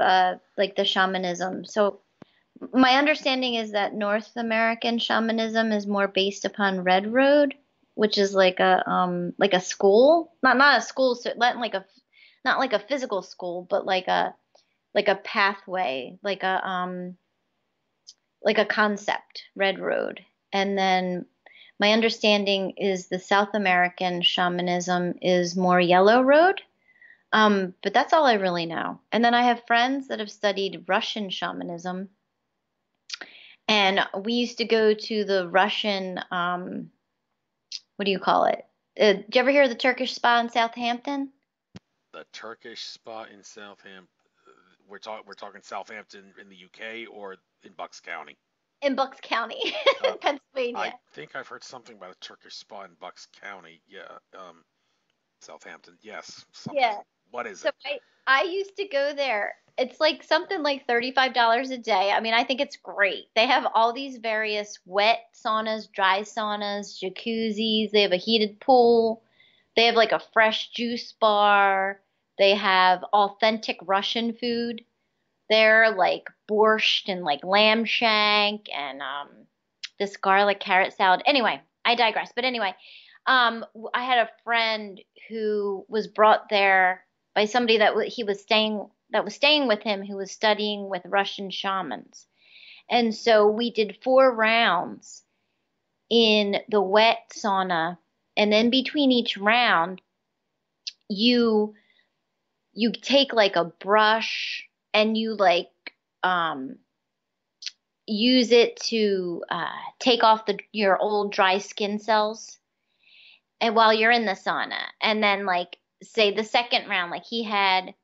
like the shamanism. So my understanding is that North American shamanism is more based upon Red Road, which is like a school, not a school, so not like a physical school, but like a pathway, like a concept, Red Road. And then my understanding is the South American shamanism is more Yellow Road. But that's all I really know. And then I have friends that have studied Russian shamanism, and we used to go to the Russian, what do you call it? Did you ever hear of the Turkish spa in Southampton? the Turkish spot in Southampton. We're talking Southampton in the UK or in Bucks County. In Bucks County, Uh, I Pennsylvania. think I've heard something about a Turkish spot in Bucks County. Yeah, Southampton. Yes, something. Yeah. What is So it? I used to go there. It's like something like $35 a day. I mean, I think it's great. They have all these various wet saunas, dry saunas, jacuzzis. They have a heated pool. They have like a fresh juice bar. They have authentic Russian food. They're like borscht and like lamb shank and this garlic carrot salad. Anyway, I digress. But anyway, I had a friend who was brought there by somebody he was staying that was staying with him who was studying with Russian shamans. And so we did 4 rounds in the wet sauna, and then between each round, you you take like a brush and you like um use it to take off the your old dry skin cells and while you're in the sauna. And then like say the second round, like he had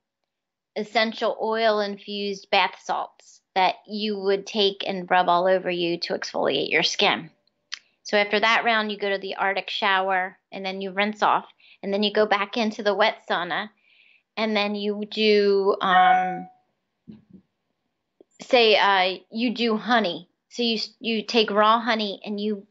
essential oil infused bath salts that you would take and rub all over you to exfoliate your skin. So after that round, you go to the Arctic shower and then you rinse off. And then you go back into the wet sauna and then you do, say, you do honey. So you take raw honey and you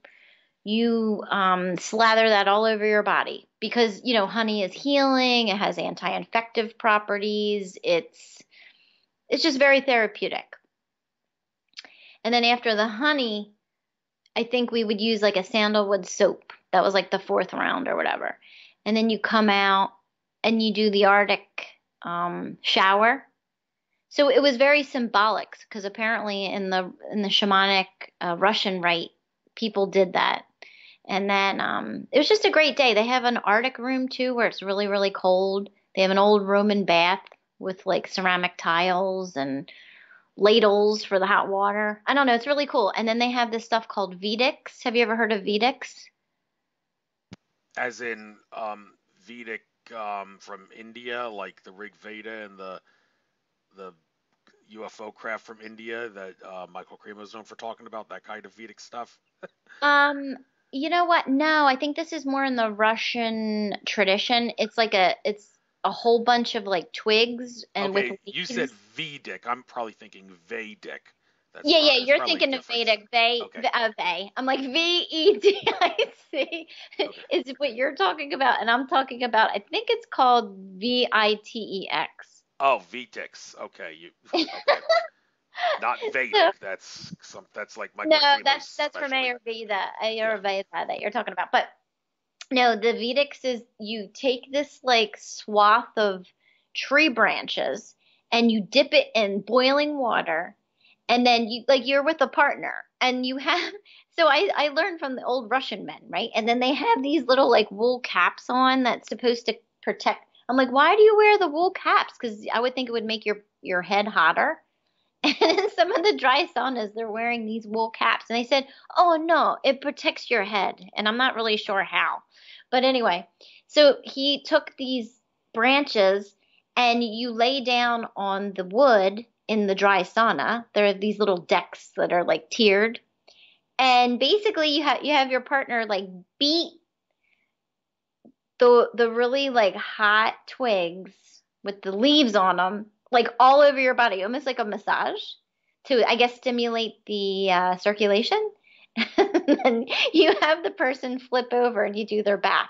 slather that all over your body because honey is healing. It has anti-infective properties. It's just very therapeutic. And then after the honey, I think we would use like a sandalwood soap. That was like the fourth round or whatever. And then you come out and you do the Arctic shower. So it was very symbolic because apparently in the shamanic Russian rite, people did that. And then it was just a great day. They have an Arctic room too where it's really, really cold. They have an old Roman bath with like ceramic tiles and ladles for the hot water. I don't know. It's really cool. And then they have this stuff called Vedics. Have you ever heard of Vedics? As in Vedic from India, like the Rig Veda and the UFO craft from India that Michael Cremo is known for talking about, that kind of Vedic stuff. Um, You know what? No, I think this is more in the Russian tradition. It's a whole bunch of like twigs and with Okay, you said leaves. Vedic. I'm probably thinking Vedic. Yeah, yeah, There's you're probably a thinking of difference. Vedic. Okay. They. I'm like Vedic Okay. is what you're talking about, and I'm talking about. I think it's called Vitex. Oh, Vtix. Okay, you okay. Not So Vedic. That's like no, Mike Martino's that's from specialty. Ayurveda, Yeah. Ayurveda that you're talking about. But no, the Vedics is you take this like swath of tree branches and you dip it in boiling water, and then you like you're with a partner and you have so I learned from the old Russian men, right? And then they have these little like wool caps on that's supposed to protect. I'm like, why do you wear the wool caps? Because I would think it would make your head hotter. And in some of the dry saunas, they're wearing these wool caps. And they said, oh no, it protects your head. And I'm not really sure how. But anyway, so he took these branches and you lay down on the wood in the dry sauna. There are these little decks that are like tiered. And basically you have your partner like beat the really like hot twigs with the leaves on them like all over your body, almost like a massage to I guess stimulate the circulation. And then you have the person flip over and you do their back.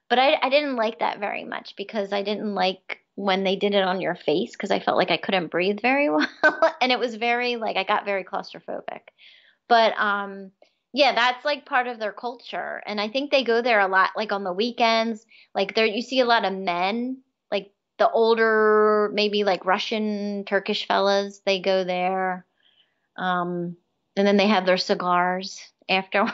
But I didn't like that very much because I didn't like when they did it on your face because I felt like I couldn't breathe very well. And it was very like I got very claustrophobic. But yeah, that's like part of their culture. And I think they go there a lot like on the weekends. Like there you see a lot of men, like the older maybe like Russian, Turkish fellas, they go there. And then they have their cigars afterwards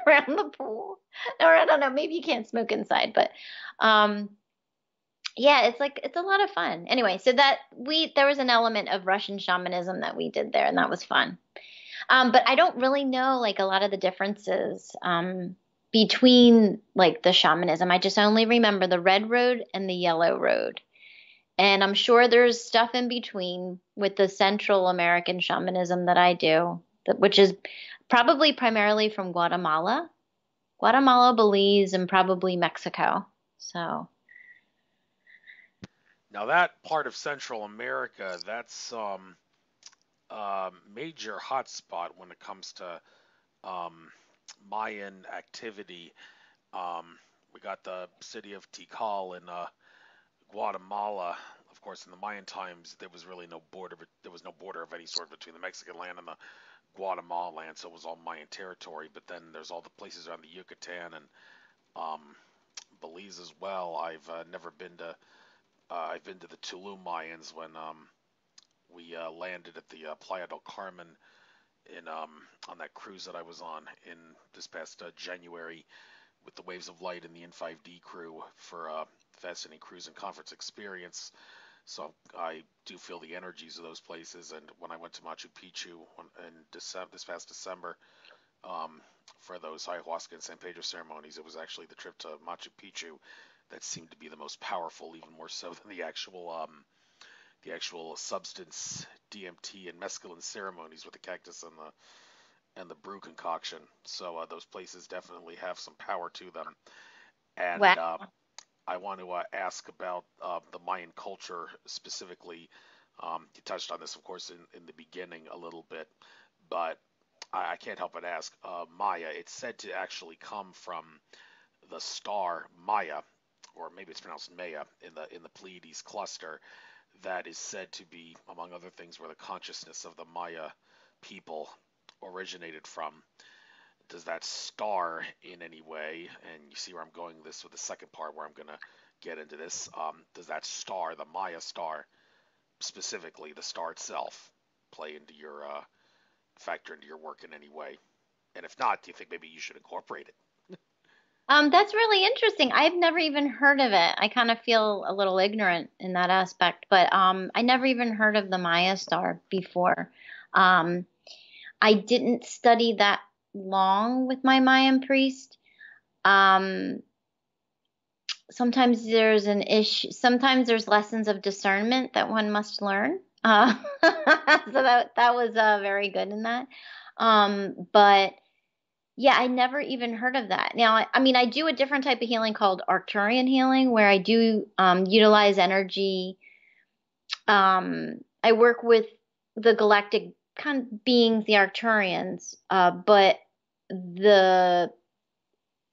around the pool. Or I don't know, maybe you can't smoke inside, but um yeah, it's like it's a lot of fun. Anyway, so that we there was an element of Russian shamanism that we did there and that was fun. But I don't really know like a lot of the differences between like the shamanism. I just only remember the red road and the yellow road. And I'm sure there's stuff in between with the Central American shamanism that I do, which is probably primarily from Guatemala, Belize, and probably Mexico. So, Now that part of Central America, that's major hotspot when it comes to um, Mayan activity. Um, we got the city of Tikal in Guatemala. Of course, in the Mayan times, there was really no border. There was no border of any sort between the Mexican land and the Guatemala land, so it was all Mayan territory. But then there's all the places around the Yucatan and um, Belize as well. I've never been to. I've been to the Tulum Mayans when we landed at the Playa del Carmen in on that cruise that I was on in this past January with the Waves of Light and the N5D crew for Fascinating Cruise and Conference Experience. So I do feel the energies of those places. And when I went to Machu Picchu in December, this past December, um, for those ayahuasca and San Pedro ceremonies, it was actually the trip to Machu Picchu that seemed to be the most powerful, even more so than the actual substance DMT and mescaline ceremonies with the cactus and the brew concoction. So those places definitely have some power to them. wow. And I want to ask about the Mayan culture specifically. You touched on this, of course, in the beginning a little bit, but I can't help but ask. Maya, it's said to actually come from the star Maya, or maybe it's pronounced Maya in the Pleiades cluster, that is said to be, among other things, where the consciousness of the Maya people originated from. Does that star in any way, and you see where I'm going this with the second part where I'm going to get into this, does that star, the Maya star, specifically the star itself, play into your factor into your work in any way? And if not, do you think maybe you should incorporate it? That's really interesting. I've never even heard of it. I kind of feel a little ignorant in that aspect, but I never even heard of the Maya star before. Um, I didn't study that long with my Mayan priest. Um, sometimes there's an issue. Sometimes there's lessons of discernment that one must learn. So that was very good in that. But Yeah, I never even heard of that. Now, I mean, I do a different type of healing called Arcturian healing, where I do utilize energy. I work with the galactic kind of beings, the Arcturians, but the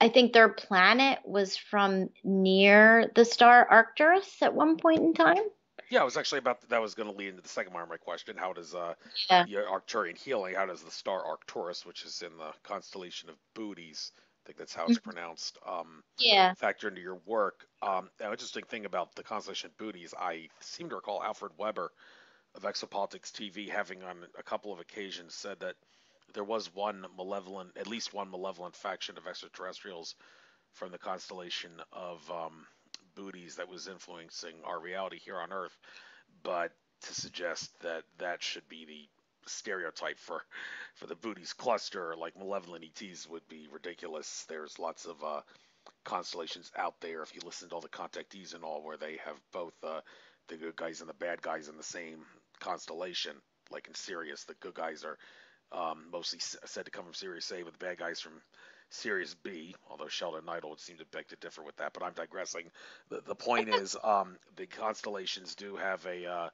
I think their planet was from near the star Arcturus at one point in time. Yeah, I was actually about that was going to lead into the second part of my question. How does Yeah. the Arcturian healing? How does the star Arcturus, which is in the constellation of Booties, I think that's how it's Mhm. pronounced, Yeah. factor into your work? An interesting thing about the constellation of Booties, I seem to recall Alfred Weber of Exopolitics TV having on a couple of occasions said that there was one malevolent, at least one malevolent faction of extraterrestrials from the constellation of Booties that was influencing our reality here on Earth. But to suggest that that should be the stereotype for the Booties cluster, like malevolent ETs, would be ridiculous. There's lots of constellations out there. If you listen to all the contactees and all, where they have both the good guys and the bad guys in the same constellation, like in Sirius, the good guys are mostly said to come from Sirius A, with the bad guys from Sirius B, although Sheldon Neidl would seem to beg to differ with that, but I'm digressing. The point is, the constellations do have a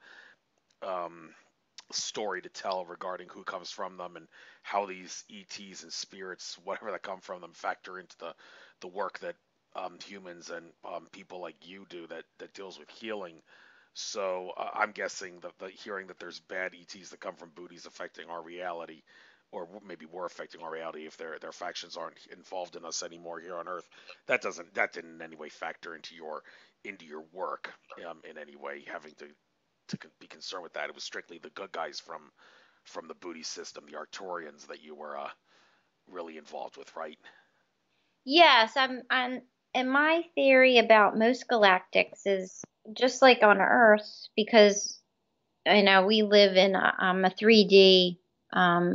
story to tell regarding who comes from them and how these ETs and spirits, whatever that come from them, factor into the work that humans and people like you do that deals with healing. So I'm guessing that the hearing that there's bad ETs that come from Booties affecting our reality, or maybe were affecting our reality if their factions aren't involved in us anymore here on Earth. That didn't in any way factor into your work in any way, having to be concerned with that. It was strictly the good guys from the Booty system, the Arcturians, that you were really involved with, right? Yes, and my theory about most galactics is just like on Earth, because I know we live in a 3D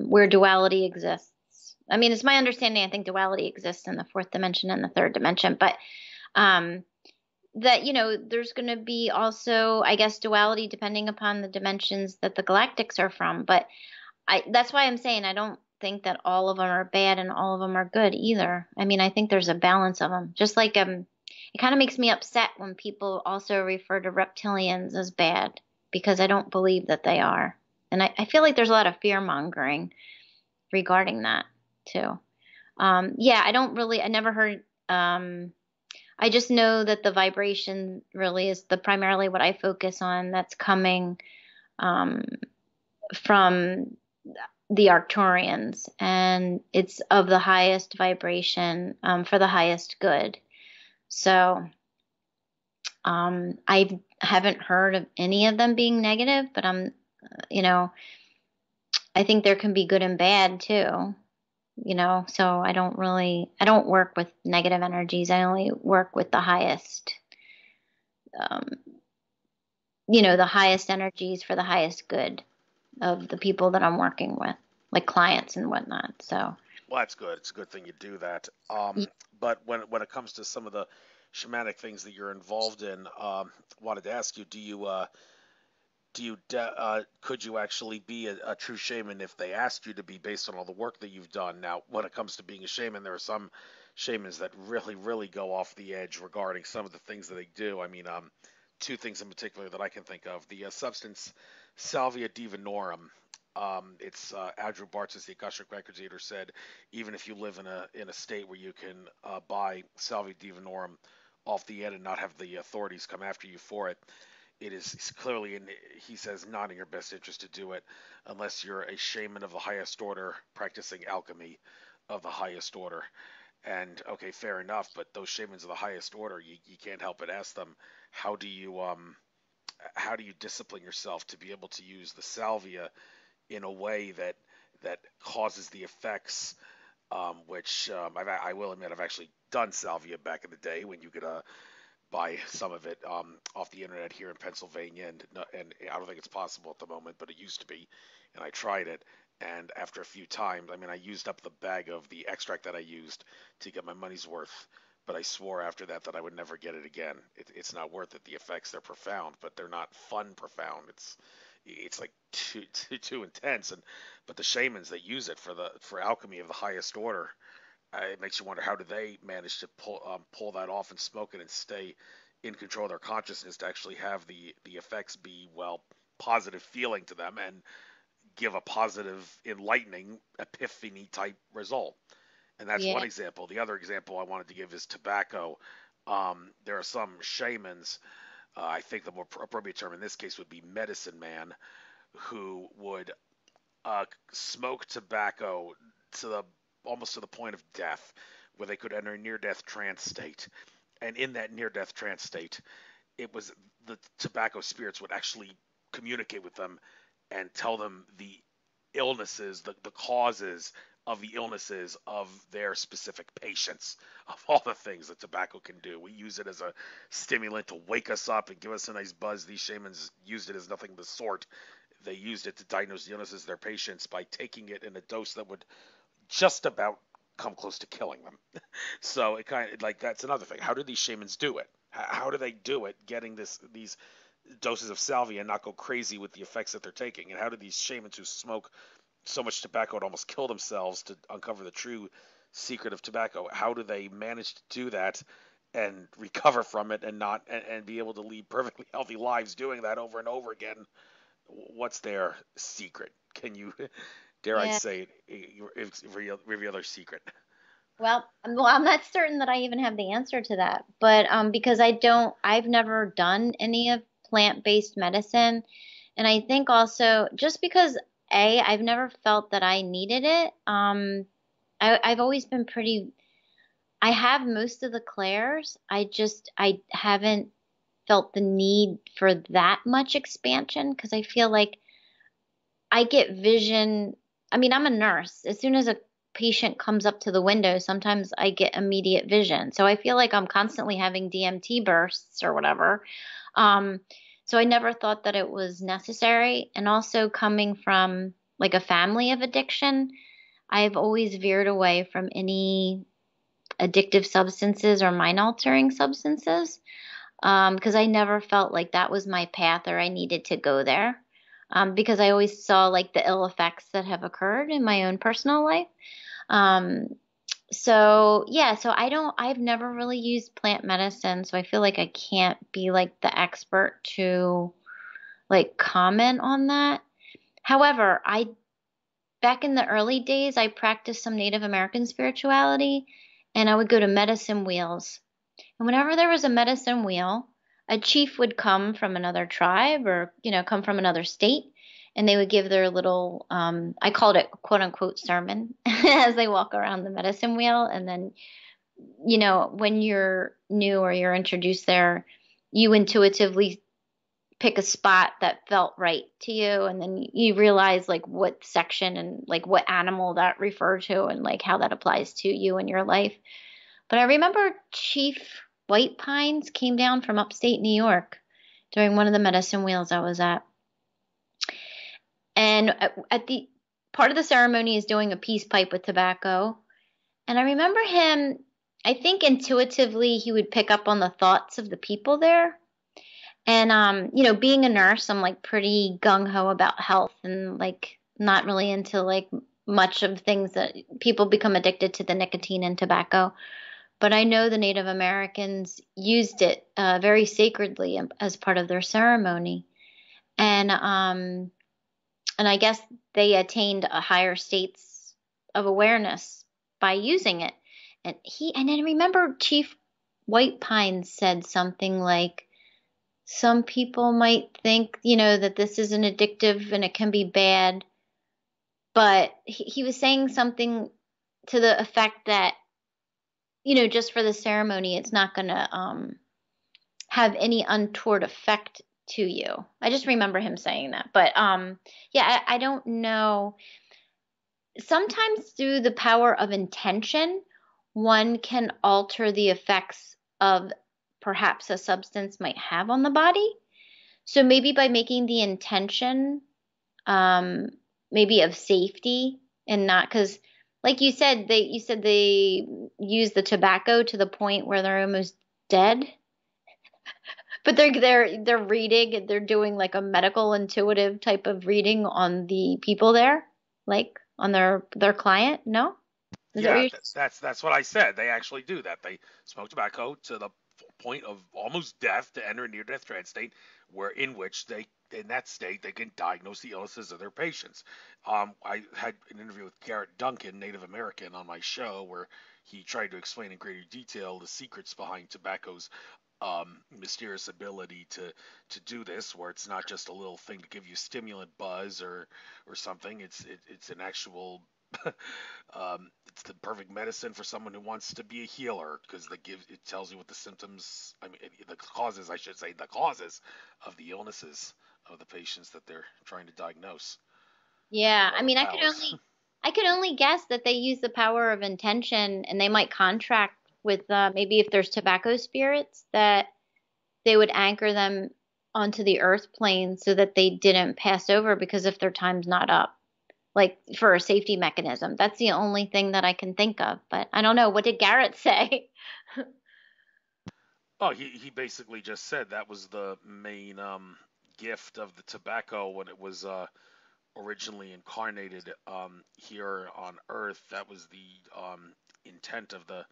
where duality exists. I mean, it's my understanding, I think duality exists in the fourth dimension and the third dimension, but um, that, there's going to be also, I guess, duality depending upon the dimensions that the galactics are from. But that's why I'm saying I don't think that all of them are bad and all of them are good either. I mean, I think there's a balance of them. Just like it kind of makes me upset when people also refer to reptilians as bad, because I don't believe that they are. And I feel like there's a lot of fear mongering regarding that too. Yeah, I never heard, I just know that the vibration really is the primarily what I focus on, that's coming um, from the Arcturians, and it's of the highest vibration, for the highest good. So I haven't heard of any of them being negative, but you know, I think there can be good and bad too. So I don't work with negative energies. I only work with the highest, um, the highest energies for the highest good of the people that I'm working with, like clients and whatnot. So, Well, that's good. It's a good thing you do that. But when it comes to some of the shamanic things that you're involved in, wanted to ask you, could you actually be a true shaman if they asked you to be, based on all the work that you've done? Now, when it comes to being a shaman, there are some shamans that really, really go off the edge regarding some of the things that they do. I mean, two things in particular that I can think of: the substance Salvia divinorum. It's Andrew Bartz's the Akashic Records Eater said, even if you live in a state where you can buy Salvia divinorum off the end and not have the authorities come after you for it, it is clearly in, he says, not in your best interest to do it unless you're a shaman of the highest order practicing alchemy of the highest order. And okay, fair enough, but those shamans of the highest order, you can't help but ask them, how do you how do you discipline yourself to be able to use the salvia in a way that causes the effects, which I will admit I've actually done salvia back in the day when you could buy some of it off the internet here in Pennsylvania, and I don't think it's possible at the moment, but it used to be, and I tried it, and after a few times, I mean, I used up the bag of the extract that I used to get my money's worth, but I swore after that I would never get it again. It's not worth it. The effects, they're profound, but they're not fun profound. It's like too intense, and but the shamans that use it for alchemy of the highest order, it makes you wonder, how do they manage to pull that off and smoke it and stay in control of their consciousness to actually have the effects be, well, positive feeling to them and give a positive, enlightening epiphany type result. And that's one Yeah. example. The other example I wanted to give is tobacco. There are some shamans, I think the more appropriate term in this case would be medicine man, who would smoke tobacco to the almost to the point of death, where they could enter a near-death trance state. And in that near-death trance state, it was the tobacco spirits would actually communicate with them and tell them the illnesses, the causes of the illnesses of their specific patients, of all the things that tobacco can do. We use it as a stimulant to wake us up and give us a nice buzz. These shamans used it as nothing of the sort. They used it to diagnose the illnesses of their patients by taking it in a dose that would just about come close to killing them. So it kind of like, that's another thing. How do these shamans do it? How do they do it, getting these doses of salvia and not go crazy with the effects that they're taking? And how do these shamans who smoke so much tobacco it almost kill themselves to uncover the true secret of tobacco, how do they manage to do that and recover from it and not and be able to lead perfectly healthy lives doing that over and over again? What's their secret? Can you, dare I Yeah. say it, reveal their secret? Well, I'm not certain that I even have the answer to that, but because I've never done any of plant-based medicine, and I think also just because I've never felt that I needed it. I've always been pretty. I have most of the clairs. I haven't felt the need for that much expansion because I feel like I get vision. I mean, I'm a nurse. As soon as a patient comes up to the window, sometimes I get immediate vision. So I feel like I'm constantly having DMT bursts or whatever. Um, so I never thought that it was necessary. And also coming from like a family of addiction, I've always veered away from any addictive substances or mind altering substances because I never felt like that was my path or I needed to go there because I always saw like the ill effects that have occurred in my own personal life. Um, so yeah, so I've never really used plant medicine, so I feel like I can't be like the expert to like comment on that. However, back in the early days, I practiced some Native American spirituality and I would go to medicine wheels. And whenever there was a medicine wheel, a chief would come from another tribe or, come from another state, and they would give their little, I called it quote unquote sermon as they walk around the medicine wheel. And then, when you're new or you're introduced there, you intuitively pick a spot that felt right to you. And then you realize like what section and like what animal that referred to and like how that applies to you in your life. But I remember Chief White Pines came down from upstate New York during one of the medicine wheels I was at. And at the part of the ceremony is doing a peace pipe with tobacco. And I remember him, I think intuitively he would pick up on the thoughts of the people there. And being a nurse, I'm like pretty gung ho about health and like not really into like much of things that people become addicted to the nicotine and tobacco. But I know the Native Americans used it very sacredly as part of their ceremony, and I guess they attained a higher states of awareness by using it. And then I remember Chief White Pine said something like, some people might think, that this isn't addictive and it can be bad, but he was saying something to the effect that, just for the ceremony, it's not going to have any untoward effect to you. I just remember him saying that. But yeah, I don't know. Sometimes through the power of intention, one can alter the effects of perhaps a substance might have on the body. So maybe by making the intention, maybe of safety and not because, like you said they use the tobacco to the point where they're almost dead. But they're reading and they're doing like a medical intuitive type of reading on the people there, like on their client. No? Is that what Yeah, you're? that's what I said. They actually do that. They smoke tobacco to the point of almost death to enter a near-death trance state, where in which they in that state they can diagnose the illnesses of their patients. I had an interview with Garrett Duncan, Native American, on my show where he tried to explain in greater detail the secrets behind tobacco's mysterious ability to do this, where it's not just a little thing to give you stimulant buzz or something. It's an actual it's the perfect medicine for someone who wants to be a healer because it tells you what the symptoms, I mean, the causes, I should say, the causes of the illnesses of the patients that they're trying to diagnose with Yeah, their I own mean, powers. I could only guess that they use the power of intention, and they might contract with maybe if there's tobacco spirits that they would anchor them onto the earth plane so that they didn't pass over because if their time's not up, like for a safety mechanism. That's the only thing that I can think of. But I don't know. What did Garrett say? Oh, he basically just said that was the main gift of the tobacco when it was originally incarnated here on Earth. That was the intent of the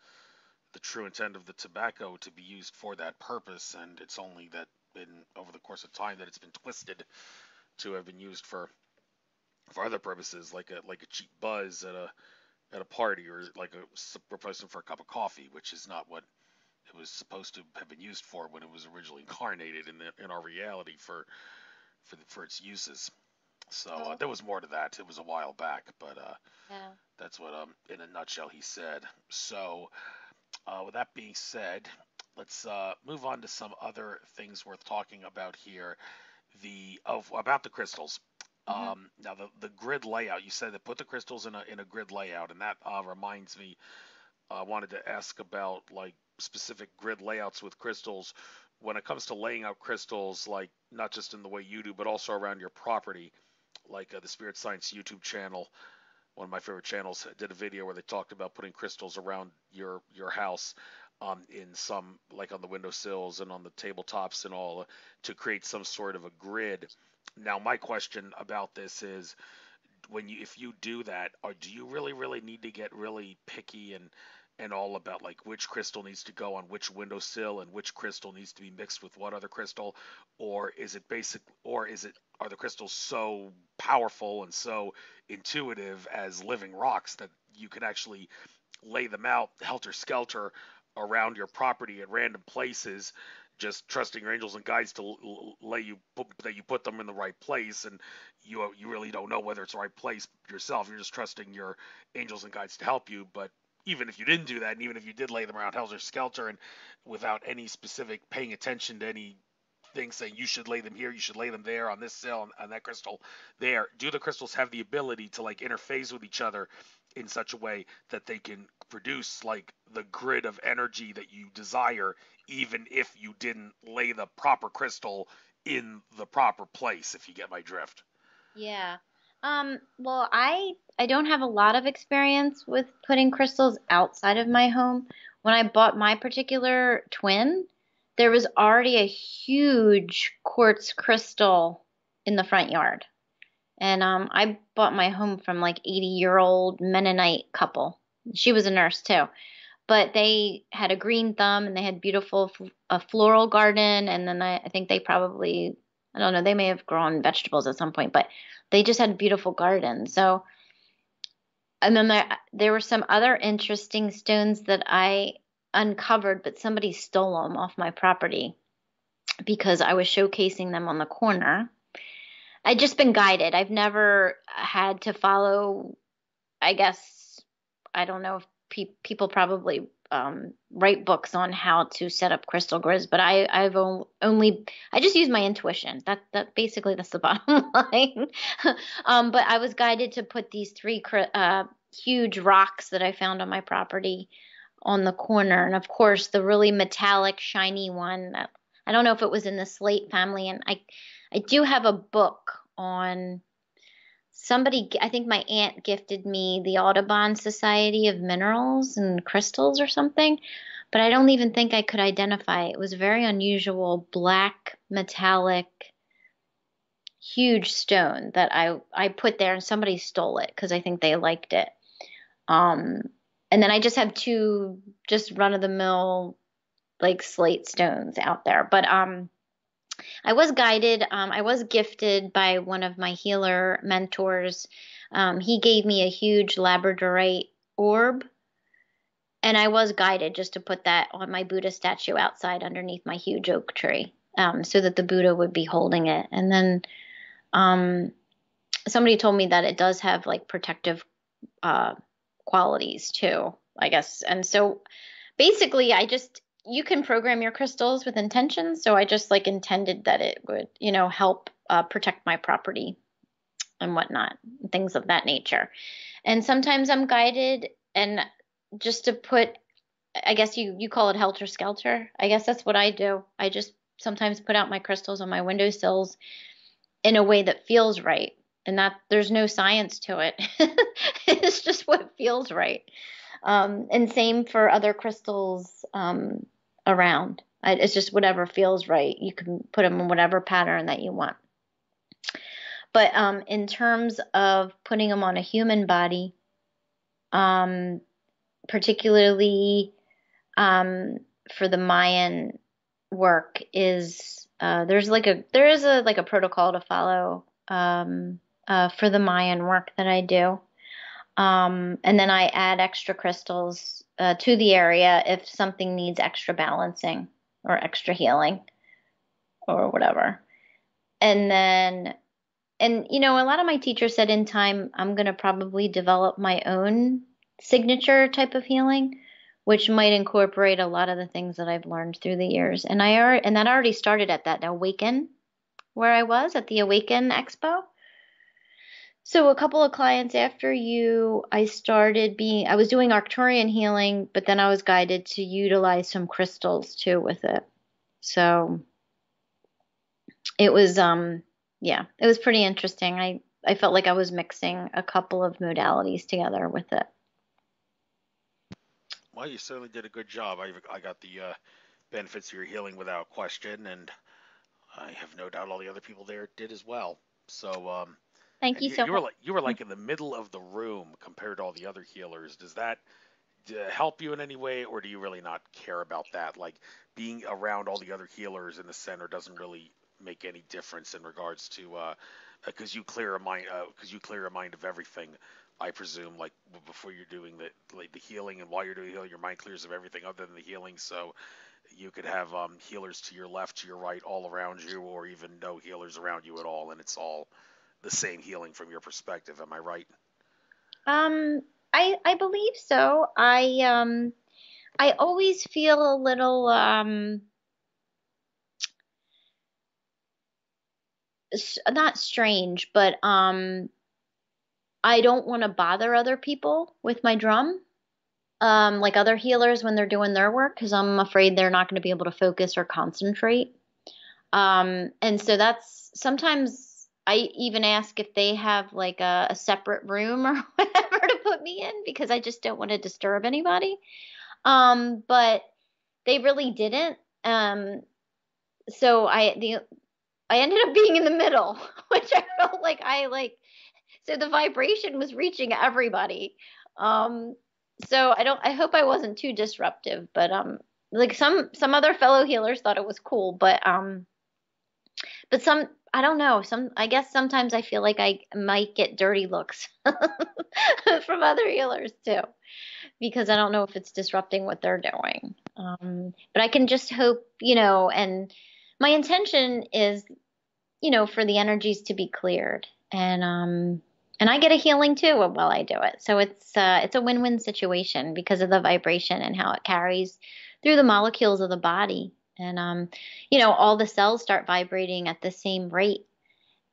true intent of the tobacco to be used for that purpose, and it's only that been over the course of time that it's been twisted to have been used for other purposes, like a cheap buzz at a party, or like a replacement for a cup of coffee, which is not what it was supposed to have been used for when it was originally incarnated in our reality for its uses. So Oh, there was more to that. It was a while back, but yeah. that's what in a nutshell he said. So with that being said, let's move on to some other things worth talking about here. About the crystals. Hmm. Now the grid layout. You said that put the crystals in a grid layout, and that reminds me. I wanted to ask about like specific grid layouts with crystals. When it comes to laying out crystals, like not just in the way you do, but also around your property, like the Spirit Science YouTube channel, one of my favorite channels, did a video where they talked about putting crystals around your house, in some like on the windowsills and on the tabletops and all, to create some sort of a grid. Now, my question about this is, if you do that, or do you really need to get really picky and all about like which crystal needs to go on which windowsill and which crystal needs to be mixed with what other crystal, or is it basic, or is it are the crystals so powerful and so intuitive as living rocks that you can actually lay them out helter skelter around your property at random places, just trusting your angels and guides to that you put them in the right place, and you really don't know whether it's the right place yourself. You're just trusting your angels and guides to help you. But even if you didn't do that, and even if you did lay them around helter skelter and without any specific paying attention to any thing saying you should lay them here, you should lay them there on this cell on that crystal there, do the crystals have the ability to like interface with each other in such a way that they can produce like the grid of energy that you desire, even if you didn't lay the proper crystal in the proper place, if you get my drift? Yeah. Well, I don't have a lot of experience with putting crystals outside of my home. When I bought my particular twin, there was already a huge quartz crystal in the front yard. And I bought my home from like 80-year-old Mennonite couple. She was a nurse too. But they had a green thumb and they had beautiful a floral garden. And then I think they probably, I don't know, they may have grown vegetables at some point, but they just had a beautiful garden. So, and then there were some other interesting stones that I uncovered, but somebody stole them off my property because I was showcasing them on the corner. I'd just been guided. I've never had to follow, I guess, I don't know if people probably write books on how to set up crystal grids, but I've only I just use my intuition. That basically that's the bottom line. But I was guided to put these three huge rocks that I found on my property on the corner, and of course the really metallic, shiny one. I don't know if it was in the slate family, and I do have a book on somebody. I think my aunt gifted me the Audubon Society of Minerals and Crystals or something, but I don't even think I could identify it. It was a very unusual black metallic huge stone that I put there and somebody stole it because I think they liked it. Um And then I just have two just run of the mill like slate stones out there. But I was guided, I was gifted by one of my healer mentors. He gave me a huge labradorite orb, and I was guided just to put that on my Buddha statue outside underneath my huge oak tree, so that the Buddha would be holding it. And then um, somebody told me that it does have like protective qualities too, I guess. And so basically, you can program your crystals with intentions. So I just like intended that it would, help protect my property and whatnot, things of that nature. And sometimes I'm guided and just to put, I guess you call it helter skelter. I guess that's what I do. I just sometimes put out my crystals on my windowsills in a way that feels right. And that there's no science to it. It's just what feels right. And same for other crystals around. It's just whatever feels right. You can put them in whatever pattern that you want. But in terms of putting them on a human body, particularly for the Mayan work, is there is a protocol to follow for the Mayan work that I do. And then I add extra crystals to the area if something needs extra balancing or extra healing or whatever. And then, a lot of my teachers said in time, I'm going to probably develop my own signature type of healing, which might incorporate a lot of the things that I've learned through the years. And that already started at that Awaken, where I was at the Awaken Expo. So a couple of clients after I was doing Arcturian healing, but then I was guided to utilize some crystals too with it. So it was, it was pretty interesting. I felt like I was mixing a couple of modalities together with it. Well, you certainly did a good job. I got the benefits of your healing without question, and I have no doubt all the other people there did as well. So, Thank and you so much. you were like in the middle of the room compared to all the other healers. Does that help you in any way, or do you really not care about that? Like being around all the other healers in the center doesn't really make any difference in regards to because you clear a mind of everything. I presume, like before you're doing the healing, and while you're doing healing, your mind clears of everything other than the healing. So you could have healers to your left, to your right, all around you, or even no healers around you at all, and it's all the same healing from your perspective. Am I right? I believe so. I always feel a little not strange, but I don't want to bother other people with my drum. Like other healers when they're doing their work, because I'm afraid they're not going to be able to focus or concentrate. And so that's sometimes I even ask if they have like a separate room or whatever to put me in because I just don't want to disturb anybody. But they really didn't. So I ended up being in the middle, which I felt like so the vibration was reaching everybody. So I hope I wasn't too disruptive, but like some other fellow healers thought it was cool, but some I don't know, I guess sometimes I feel like I might get dirty looks from other healers too, because I don't know if it's disrupting what they're doing. But I can just hope, and my intention is, for the energies to be cleared, and I get a healing too while I do it. So it's a win-win situation because of the vibration and how it carries through the molecules of the body. And all the cells start vibrating at the same rate,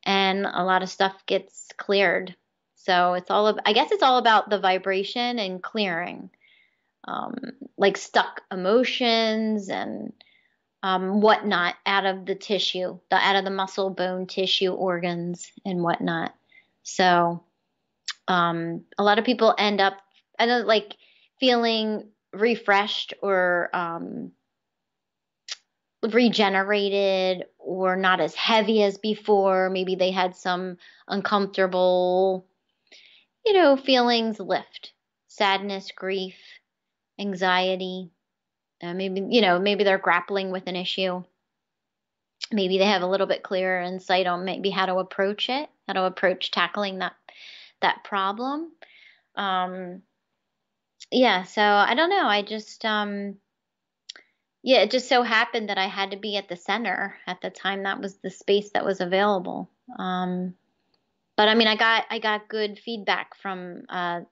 and a lot of stuff gets cleared. So I guess it's all about the vibration and clearing, like stuck emotions and whatnot out of the tissue, out of the muscle, bone, tissue, organs, and whatnot. So a lot of people end up, like feeling refreshed or regenerated or not as heavy as before. Maybe they had some uncomfortable, feelings lift. sadness, grief, anxiety. Maybe they're grappling with an issue. Maybe they have a little bit clearer insight on maybe how to approach it, how to approach tackling that problem. Yeah, so I don't know. I just yeah, it just so happened that I had to be at the center at the time. That was the space that was available. But I mean, I got good feedback from a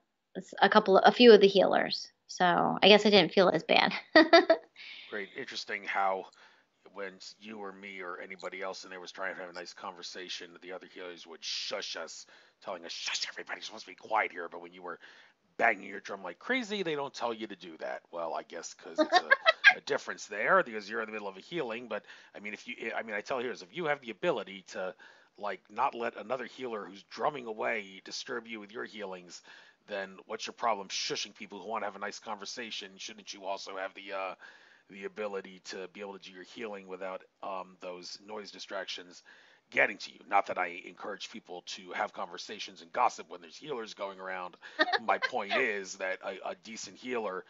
few of the healers. So I guess I didn't feel as bad. Great. Interesting how when you or me or anybody else in there was trying to have a nice conversation, the other healers would shush us, telling us, shush, everybody's supposed to be quiet here. But when you were banging your drum like crazy, they don't tell you to do that. Well, I guess because it's a difference there, because you're in the middle of a healing. But I mean, I tell healers, if you have the ability to like not let another healer who's drumming away disturb you with your healings, then what's your problem shushing people who want to have a nice conversation? Shouldn't you also have the ability to be able to do your healing without those noise distractions getting to you? Not that I encourage people to have conversations and gossip when there's healers going around. My point is that a decent healer,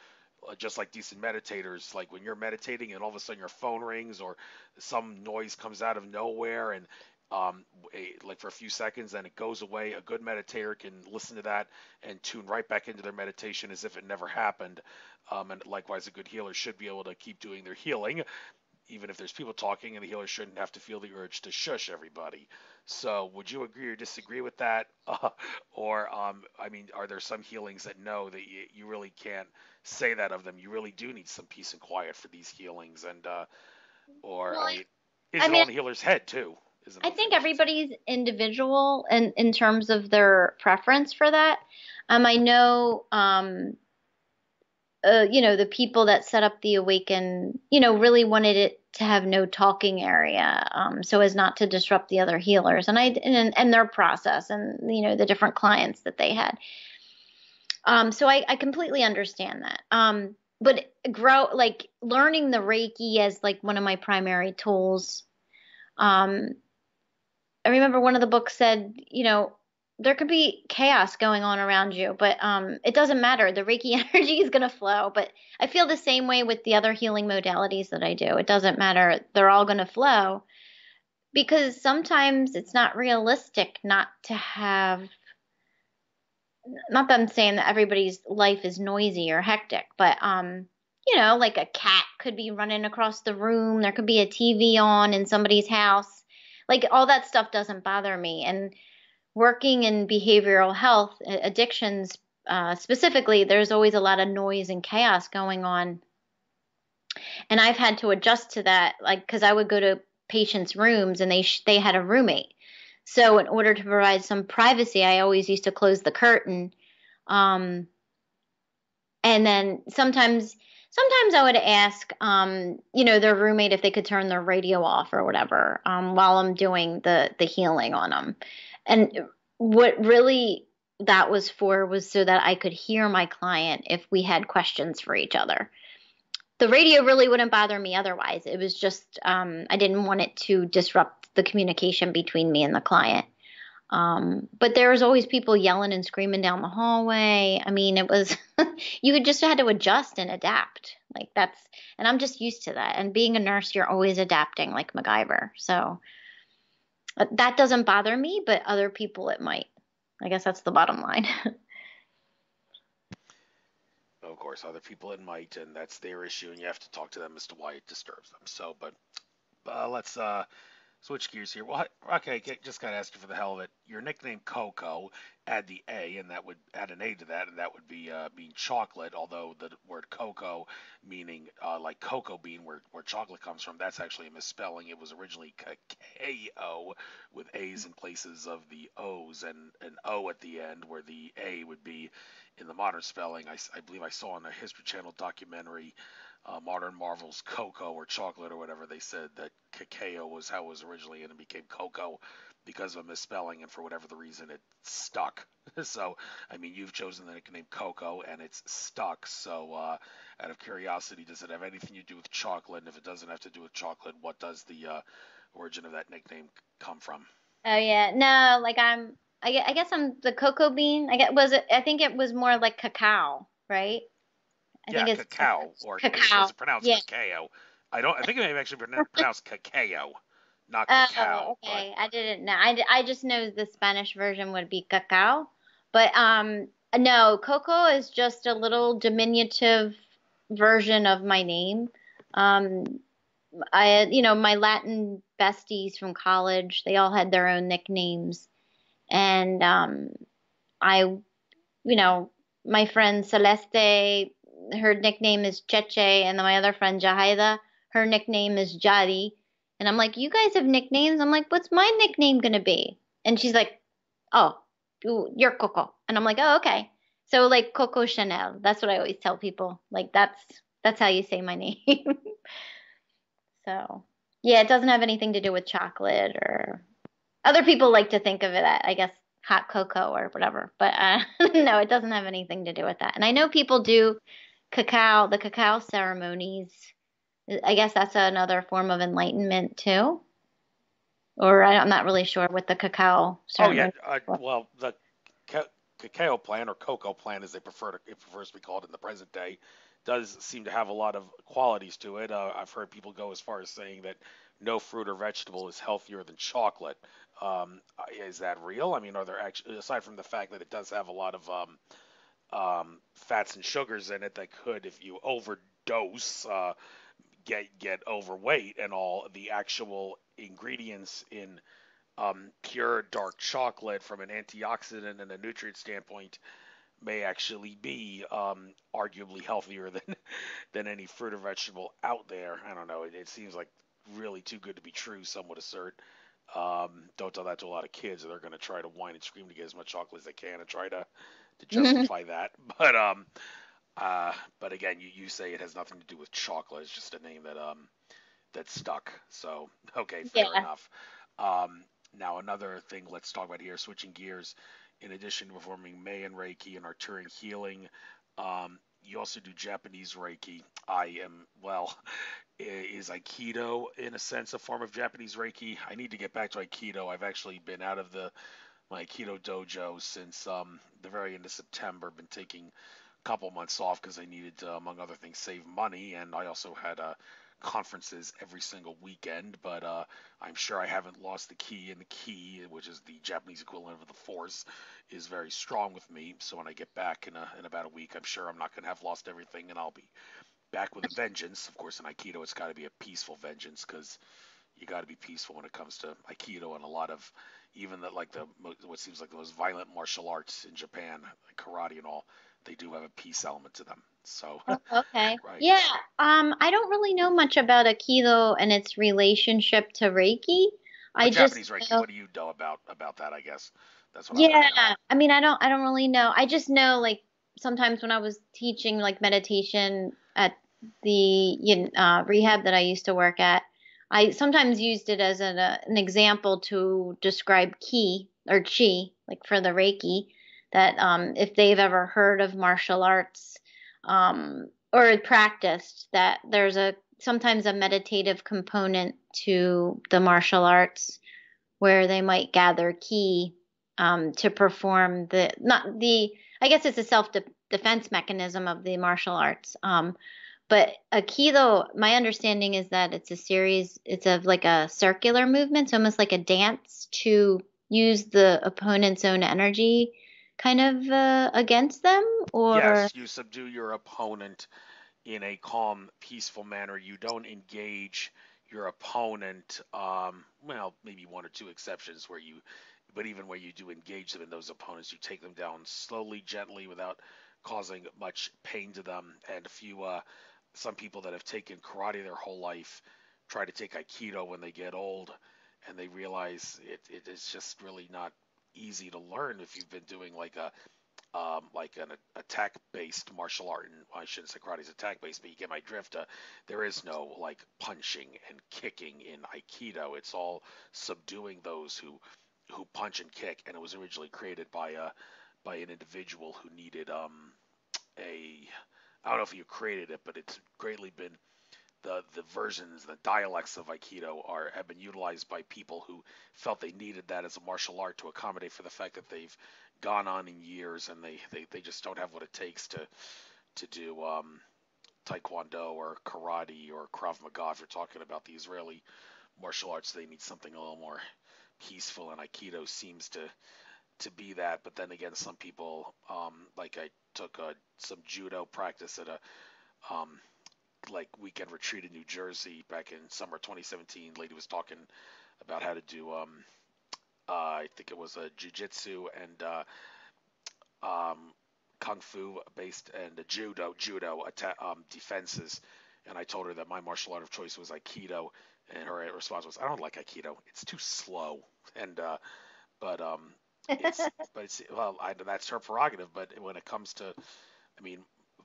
just like decent meditators, like when you're meditating and all of a sudden your phone rings or some noise comes out of nowhere and like for a few seconds, then it goes away. A good meditator can listen to that and tune right back into their meditation as if it never happened. And likewise, a good healer should be able to keep doing their healing, even if there's people talking, and the healer shouldn't have to feel the urge to shush everybody. So, would you agree or disagree with that? Are there some healings that know that you really can't say that of them? You really do need some peace and quiet for these healings, and or Well, I mean, is I it all mean, in the healer's head too? Is I another thing think I should say. everybody's individual in terms of their preference for that. I know, the people that set up the Awaken, really wanted it to have no talking area, so as not to disrupt the other healers and their process and, the different clients that they had. So I completely understand that. But learning the Reiki as like one of my primary tools. Um, I remember one of the books said, there could be chaos going on around you, but it doesn't matter. The Reiki energy is going to flow. But I feel the same way with the other healing modalities that I do. It doesn't matter. They're all going to flow because sometimes it's not realistic not to have, not that I'm saying that everybody's life is noisy or hectic, but like a cat could be running across the room. There could be a TV on in somebody's house. Like all that stuff doesn't bother me. And working in behavioral health, addictions specifically, there's always a lot of noise and chaos going on. And I've had to adjust to that, like, because I would go to patients' rooms and they had a roommate. So in order to provide some privacy, I always used to close the curtain. And then sometimes I would ask, their roommate if they could turn their radio off or whatever, while I'm doing the healing on them. And what really that was for was so that I could hear my client if we had questions for each other. The radio really wouldn't bother me otherwise. It was just I didn't want it to disrupt the communication between me and the client. But there was always people yelling and screaming down the hallway. I mean, it was you just had to adjust and adapt. And I'm just used to that. And being a nurse, you're always adapting like MacGyver. So that doesn't bother me, but other people it might. I guess that's the bottom line. Of course, other people it might, and that's their issue, and you have to talk to them as to why it disturbs them. So, but let's switch gears here. Well, okay, just gotta ask you for the hell of it. Your nickname Coco, add the A, and that would add an A to that, and that would be mean chocolate. Although the word cocoa, meaning like cocoa bean, where chocolate comes from, that's actually a misspelling. It was originally cacao with A's in places of the O's and an O at the end, where the A would be in the modern spelling. I believe I saw on a History Channel documentary, Modern Marvels Cocoa or chocolate or whatever, they said that cacao was how it was originally and it became cocoa because of a misspelling, and for whatever the reason it stuck. So, I mean, you've chosen the nickname Coco and it's stuck. So, out of curiosity, does it have anything to do with chocolate? And if it doesn't have to do with chocolate, what does the origin of that nickname come from? Oh yeah, no, like I guess I'm the cocoa bean. I think it was more like cacao, right? I Yeah, think it's cacao, or is cacao. it pronounced Yeah. cacao? I think it may have actually been pronounced cacao, not Oh, cacao. But okay. I didn't know. I just know the Spanish version would be cacao. But no, Coco is just a little diminutive version of my name. Um my Latin besties from college, they all had their own nicknames. And I, my friend Celeste, her nickname is Cheche, and then my other friend Jahida, her nickname is Jadi. And I'm like, you guys have nicknames? I'm like, what's my nickname gonna be? And she's like, oh, you're Coco. And I'm like, oh, okay. So like Coco Chanel. That's what I always tell people. Like that's how you say my name. So yeah, it doesn't have anything to do with chocolate or other people like to think of it, I guess, hot cocoa or whatever. But no, it doesn't have anything to do with that. And I know people do the cacao ceremonies. I guess that's another form of enlightenment too. Or I'm not really sure what the cacao oh yeah, ceremony. well the ca- cacao plant or cocoa plant, as it prefers to be called in the present day, does seem to have a lot of qualities to it. I've heard people go as far as saying that no fruit or vegetable is healthier than chocolate. Is that real? I mean, are there actually, aside from the fact that it does have a lot of fats and sugars in it that could, if you overdose, get overweight and all, the actual ingredients in pure dark chocolate from an antioxidant and a nutrient standpoint may actually be arguably healthier than than any fruit or vegetable out there. I don't know. It seems like really too good to be true. Some would assert. Don't tell that to a lot of kids, or they're going to try to whine and scream to get as much chocolate as they can and try to justify that. But again, you say it has nothing to do with chocolate. It's just a name that stuck. So okay, fair Yeah. enough. Now another thing, let's talk about here. Switching gears. In addition to performing Mayan Reiki and Arcturian healing, you also do Japanese Reiki. I am well. Is Aikido in a sense a form of Japanese Reiki? I need to get back to Aikido. I've actually been out of the my Aikido dojo since the very end of September. Been taking a couple months off because I needed to, among other things, save money, and I also had conferences every single weekend. But I'm sure I haven't lost the key, and the key, which is the Japanese equivalent of the force, is very strong with me. So when I get back in about a week, I'm sure I'm not going to have lost everything, and I'll be back with a vengeance. Of course, in Aikido, it's got to be a peaceful vengeance because you got to be peaceful when it comes to Aikido and a lot of even the like the what seems like the most violent martial arts in Japan, like karate and all. They do have a peace element to them. So, Oh, okay. right. Yeah. I don't really know much about Aikido and its relationship to Reiki. I But just Japanese Reiki, know. what do you know about that? I guess that's what I want to know. Yeah, I mean, I don't really know. I just know like sometimes when I was teaching like meditation at the rehab that I used to work at, I sometimes used it as an example to describe ki or chi, like for the Reiki, that if they've ever heard of martial arts or practiced, that there's a sometimes a meditative component to the martial arts where they might gather ki to perform the not the I guess it's a self defense mechanism of the martial arts. But Aikido, my understanding is that it's a series. It's of like a circular movement, so almost like a dance to use the opponent's own energy, kind of against them, or Yes, you subdue your opponent in a calm, peaceful manner. You don't engage your opponent. Well, maybe one or two exceptions where you, but even where you do engage them in those opponents, you take them down slowly, gently, without causing much pain to them. And some people that have taken karate their whole life try to take Aikido when they get old, and they realize it is just really not easy to learn if you've been doing like an attack-based martial art, and well, I shouldn't say karate is attack-based, but you get my drift. There is no like punching and kicking in Aikido. It's all subduing those who punch and kick, and it was originally created by an individual who needed a I don't know if you created it, but it's greatly been the versions, the dialects of Aikido have been utilized by people who felt they needed that as a martial art to accommodate for the fact that they've gone on in years and they just don't have what it takes to do Taekwondo or karate or Krav Maga. If you're talking about the Israeli martial arts, they need something a little more peaceful, and Aikido seems to be that. But then again, some people, like I took some judo practice at a like weekend retreat in New Jersey back in summer 2017. Lady was talking about how to do I think it was a jiu-jitsu and kung fu based and judo defenses, and I told her that my martial art of choice was Aikido, and her response was, I don't like Aikido, it's too slow. And but it's well, that's her prerogative. But when it comes to, I mean,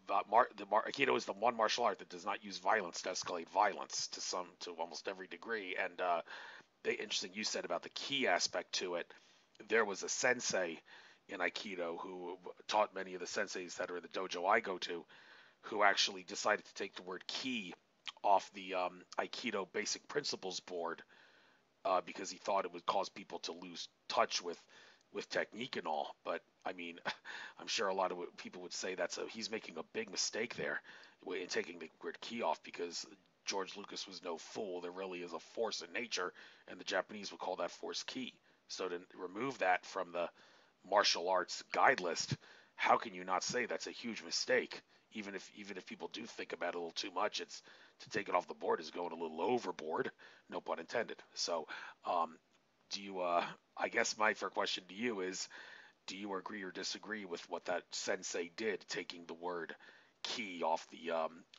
Aikido is the one martial art that does not use violence to escalate violence to almost every degree. And interesting you said about the key aspect to it. There was a sensei in Aikido who taught many of the senseis that are in the dojo I go to, who actually decided to take the word ki off the Aikido basic principles board because he thought it would cause people to lose touch with technique and all. But I mean, I'm sure a lot of people would say he's making a big mistake there in taking the word ki off, because George Lucas was no fool. There really is a force in nature, and the Japanese would call that force ki. So to remove that from the martial arts guide list, how can you not say that's a huge mistake? Even if people do think about it a little too much, it's to take it off the board is going a little overboard, no pun intended. So do you I guess my first question to you is, do you agree or disagree with what that sensei did, taking the word ki off the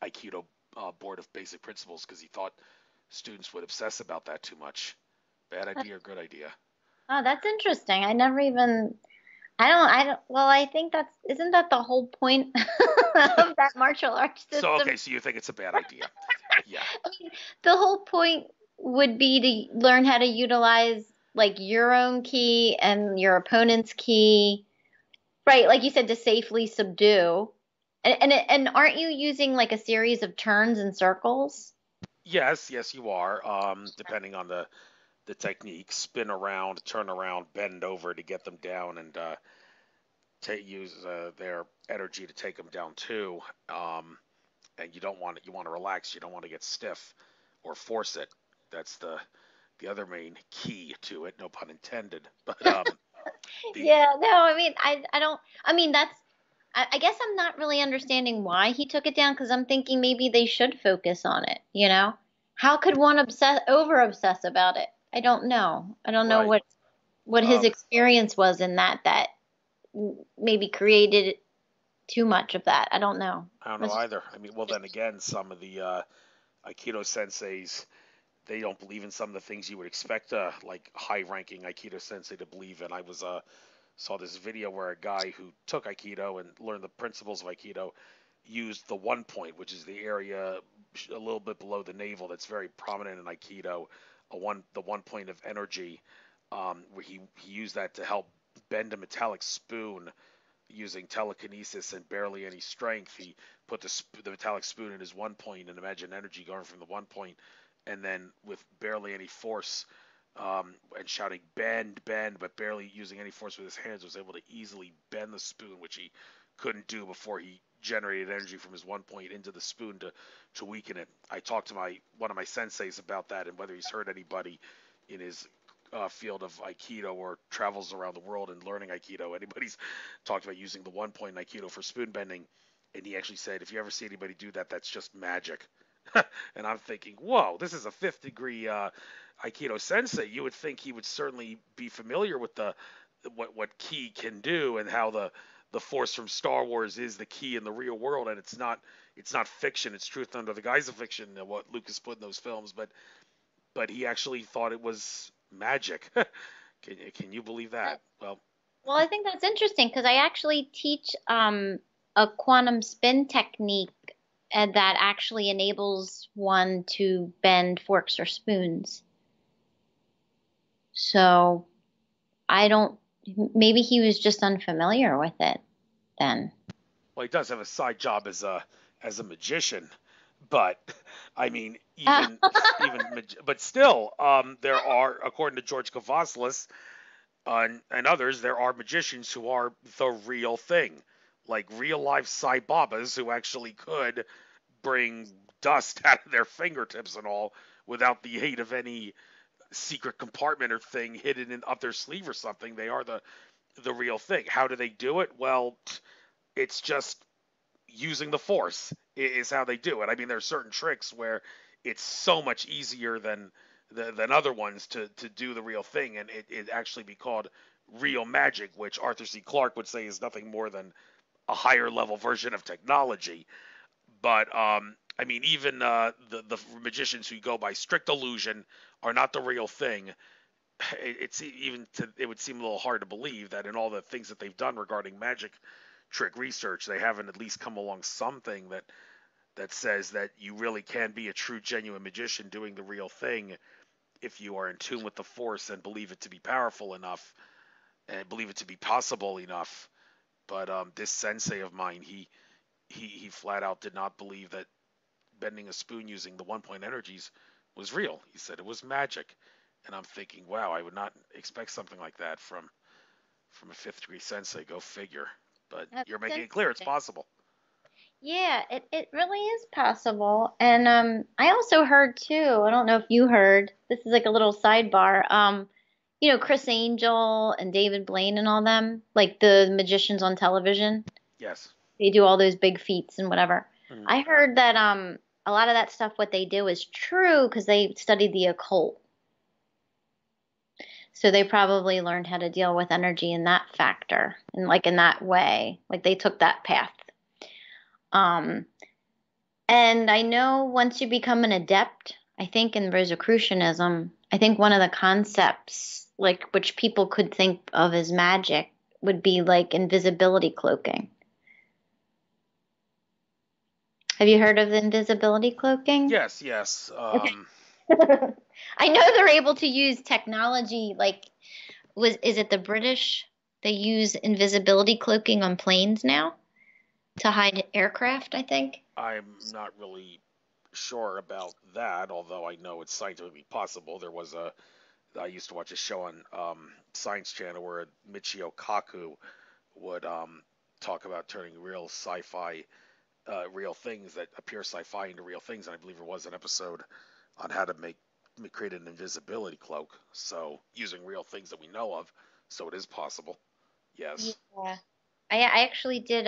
Aikido board of basic principles because he thought students would obsess about that too much? Bad idea or good idea? Oh, that's interesting. I don't, well, I think isn't that the whole point of that martial arts So, system? okay, so you think it's a bad idea. Yeah. I mean, the whole point would be to learn how to utilize like your own key and your opponent's key, right? Like you said, to safely subdue. And aren't you using like a series of turns and circles? Yes, you are. Depending on the technique, spin around, turn around, bend over to get them down, and use their energy to take them down too. And you want to relax. You don't want to get stiff or force it. That's the other main key to it. No pun intended. But the Yeah, no, I mean, I don't, I mean, I guess I'm not really understanding why he took it down because I'm thinking maybe they should focus on it, you know? How could one over obsess about it? I don't know. I don't know right. what his experience was in that maybe created too much of that. I don't know. I don't know either. I mean, well, then again, some of the Aikido senseis, they don't believe in some of the things you would expect like high-ranking Aikido sensei to believe in. I saw this video where a guy who took Aikido and learned the principles of Aikido used the one point, which is the area a little bit below the navel that's very prominent in Aikido, the one point of energy, where he used that to help bend a metallic spoon using telekinesis and barely any strength. He put the metallic spoon in his one point and imagine energy going from the one point, and then with barely any force and shouting bend, bend, but barely using any force with his hands, was able to easily bend the spoon, which he couldn't do before he generated energy from his one point into the spoon to weaken it. I talked to one of my senseis about that and whether he's heard anybody in his field of Aikido or travels around the world and learning Aikido. Anybody's talked about using the one point in Aikido for spoon bending, and he actually said, if you ever see anybody do that, that's just magic. And I'm thinking, whoa, this is a fifth degree Aikido sensei. You would think he would certainly be familiar with what ki can do and how the force from Star Wars is the key in the real world, and it's not fiction, it's truth under the guise of fiction, what Lucas put in those films, but he actually thought it was magic. Can you believe that? Well, I think that's interesting because I actually teach a quantum spin technique that actually enables one to bend forks or spoons. So I don't, maybe he was just unfamiliar with it then. Well, he does have a side job as a magician, But I mean, but still, there are, according to George Kavaslis and others, there are magicians who are the real thing, like real life Sai Babas who actually could bring dust out of their fingertips and all without the aid of any secret compartment or thing hidden up their sleeve or something. They are the real thing. How do they do it? Well, it's just using the force is how they do it. I mean, there are certain tricks where it's so much easier than other ones to do the real thing, and it actually be called real magic, which Arthur C. Clarke would say is nothing more than a higher level version of technology. But I mean, even the magicians who go by strict illusion are not the real thing. It would seem a little hard to believe that in all the things that they've done regarding magic trick research, they haven't at least come along something that says that you really can be a true, genuine magician doing the real thing if you are in tune with the force and believe it to be powerful enough and believe it to be possible enough. But this sensei of mine, he flat out did not believe that bending a spoon using the 1 point energies was real. He said it was magic. And I'm thinking, wow, I would not expect something like that from a fifth degree sensei. Go figure. But That's you're making it clear it's interesting. possible. Yeah, it really is possible. And I also heard too, I don't know if you heard, this is like a little sidebar. Chris Angel and David Blaine and all them, like the magicians on television, Yes. they do all those big feats and whatever. Mm. I heard that a lot of that stuff what they do is true because they studied the occult. So they probably learned how to deal with energy in that factor and like in that way. Like they took that path. Um, and I know once you become an adept, I think in Rosicrucianism, I think one of the concepts like which people could think of as magic would be like invisibility cloaking. Have you heard of invisibility cloaking? Yes, yes. Okay. I know they're able to use technology like is it the British? They use invisibility cloaking on planes now to hide aircraft, I think. I'm not really sure about that, although I know it's scientifically possible. I used to watch a show on Science Channel where Michio Kaku would talk about turning real sci-fi, real things that appear sci-fi into real things, and I believe there was an episode on how to create an invisibility cloak. So using real things that we know of, so it is possible. Yeah. Yes. I actually did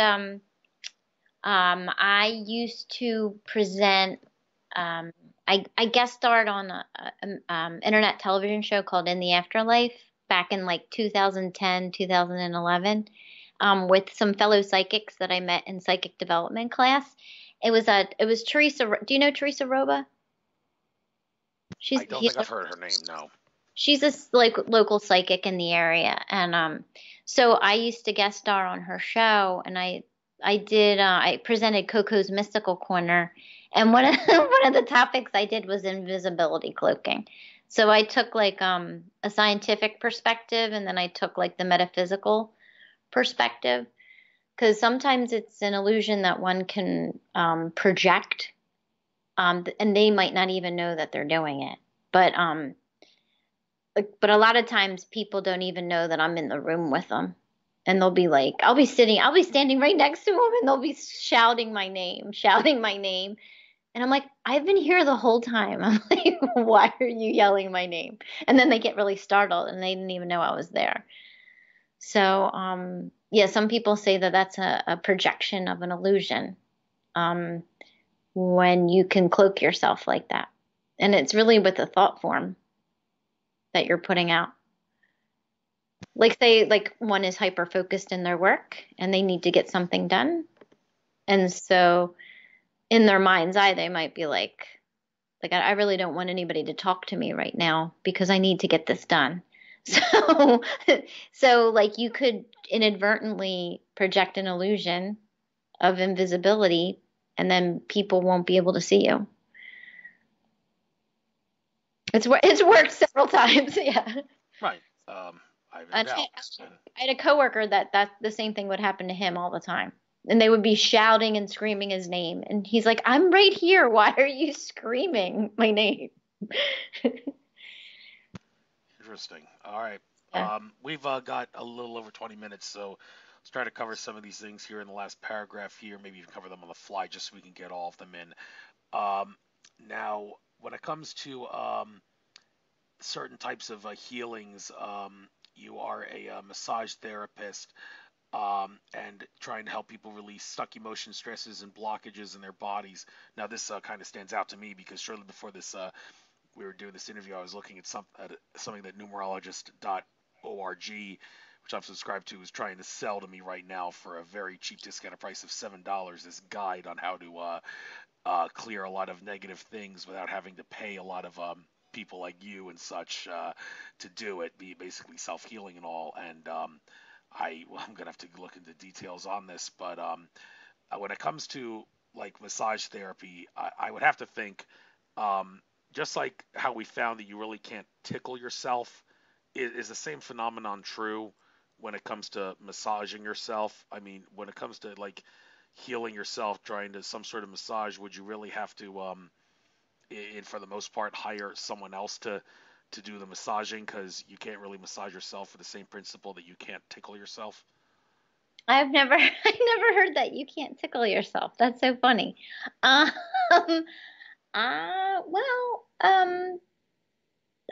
I used to present I guest starred on a internet television show called In the Afterlife back in like 2010, 2011 with some fellow psychics that I met in psychic development class. It was Teresa. Do you know Teresa Roba? She's I don't think I've heard her name. No. she's a like local psychic in the area, and so I used to guest star on her show, and I presented Coco's Mystical Corner, and one of one of the topics I did was invisibility cloaking. So I took like a scientific perspective, and then I took like the metaphysical perspective, because sometimes it's an illusion that one can project, and they might not even know that they're doing it, but but a lot of times people don't even know that I'm in the room with them. And they'll be like, I'll be standing right next to them and they'll be shouting my name, shouting my name. And I'm like, I've been here the whole time. I'm like, why are you yelling my name? And then they get really startled and they didn't even know I was there. So, yeah, some people say that that's a projection of an illusion um, when you can cloak yourself like that. And it's really with a thought form that you're putting out. Like say like one is hyper focused in their work and they need to get something done. And so in their mind's eye they might be like I really don't want anybody to talk to me right now because I need to get this done. So so like you could inadvertently project an illusion of invisibility and then people won't be able to see you. It's worked several times, yeah. Right. I have no I doubt. had a coworker that the same thing would happen to him all the time. And they would be shouting and screaming his name. And he's like, I'm right here. Why are you screaming my name? Interesting. All right. Yeah. We've got a little over 20 minutes, so let's try to cover some of these things here in the last paragraph here. Maybe even cover them on the fly just so we can get all of them in. Now, when it comes to certain types of healings, you are a massage therapist and trying to help people release stuck emotion, stresses, and blockages in their bodies. Now, this kind of stands out to me because shortly before this, we were doing this interview, I was looking at something that numerologist.org, which I'm subscribed to, is trying to sell to me right now for a very cheap discounted price of $7. This guide on how to clear a lot of negative things without having to pay a lot of people like you and such to do it, be basically self-healing and all. And I'm gonna have to look into details on this, but when it comes to like massage therapy, I would have to think, just like how we found that you really can't tickle yourself, is the same phenomenon true when it comes to massaging yourself? I mean, when it comes to like healing yourself, trying to some sort of massage, would you really have to, for the most part, hire someone else to do the massaging because you can't really massage yourself for the same principle that you can't tickle yourself? I've never I've never heard that you can't tickle yourself. That's so funny. Um, well,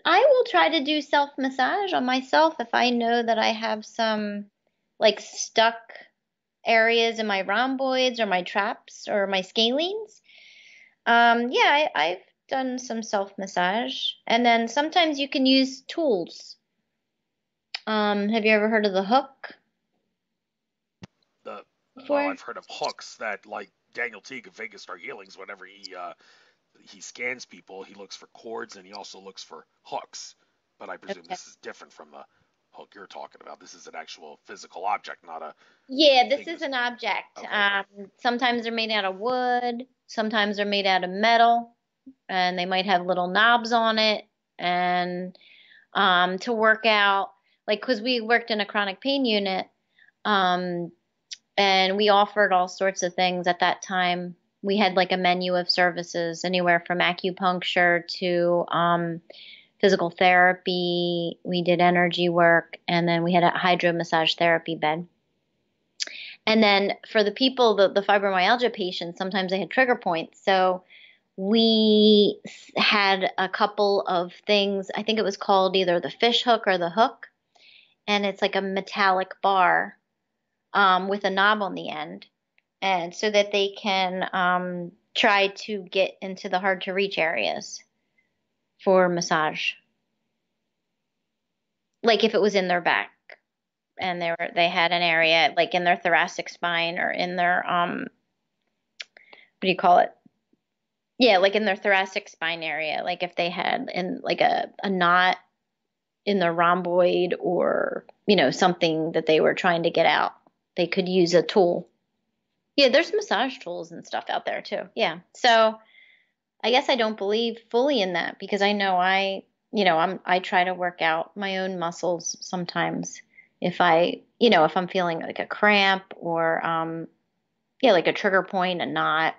I will try to do self massage on myself if I know that I have some like stuck areas in my rhomboids or my traps or my scalenes. Yeah, I've done some self massage, and then sometimes you can use tools. Have you ever heard of the hook The Well, before? I've heard of hooks that like Daniel Teague of Vegas Star Healings. Whenever he scans people, he looks for cords and he also looks for hooks. But I presume Okay. this is different from the hook you're talking about. This is an actual physical object, not a Yeah, this thing. is an object. Okay. Sometimes they're made out of wood, sometimes they're made out of metal, and they might have little knobs on it. And to work out, like, because we worked in a chronic pain unit, um, and we offered all sorts of things at that time. We had like a menu of services, anywhere from acupuncture to physical therapy. We did energy work, and then we had a hydro massage therapy bed. And then for the people, the fibromyalgia patients, sometimes they had trigger points. So we had a couple of things. I think it was called either the fish hook or the hook. And it's like a metallic bar with a knob on the end. And so that they can try to get into the hard to reach areas for massage. Like if it was in their back and they had an area like in their thoracic spine or in their what do you call it? Yeah, like in their thoracic spine area, like if they had in like a knot in their rhomboid or, something that they were trying to get out, they could use a tool. Yeah, there's massage tools and stuff out there too. Yeah. So I guess I don't believe fully in that because I know I try to work out my own muscles sometimes if I'm feeling like a cramp or yeah, like a trigger point, a knot,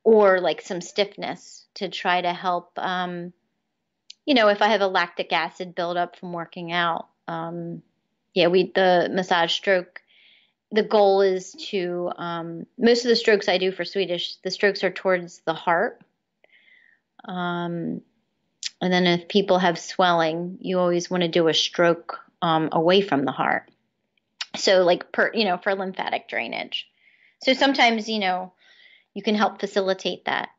or like some stiffness to try to help if I have a lactic acid buildup from working out. Yeah, the massage stroke, the goal is to most of the strokes I do for Swedish, the strokes are towards the heart. And then if people have swelling, you always want to do a stroke away from the heart. So like for lymphatic drainage. So sometimes, you can help facilitate that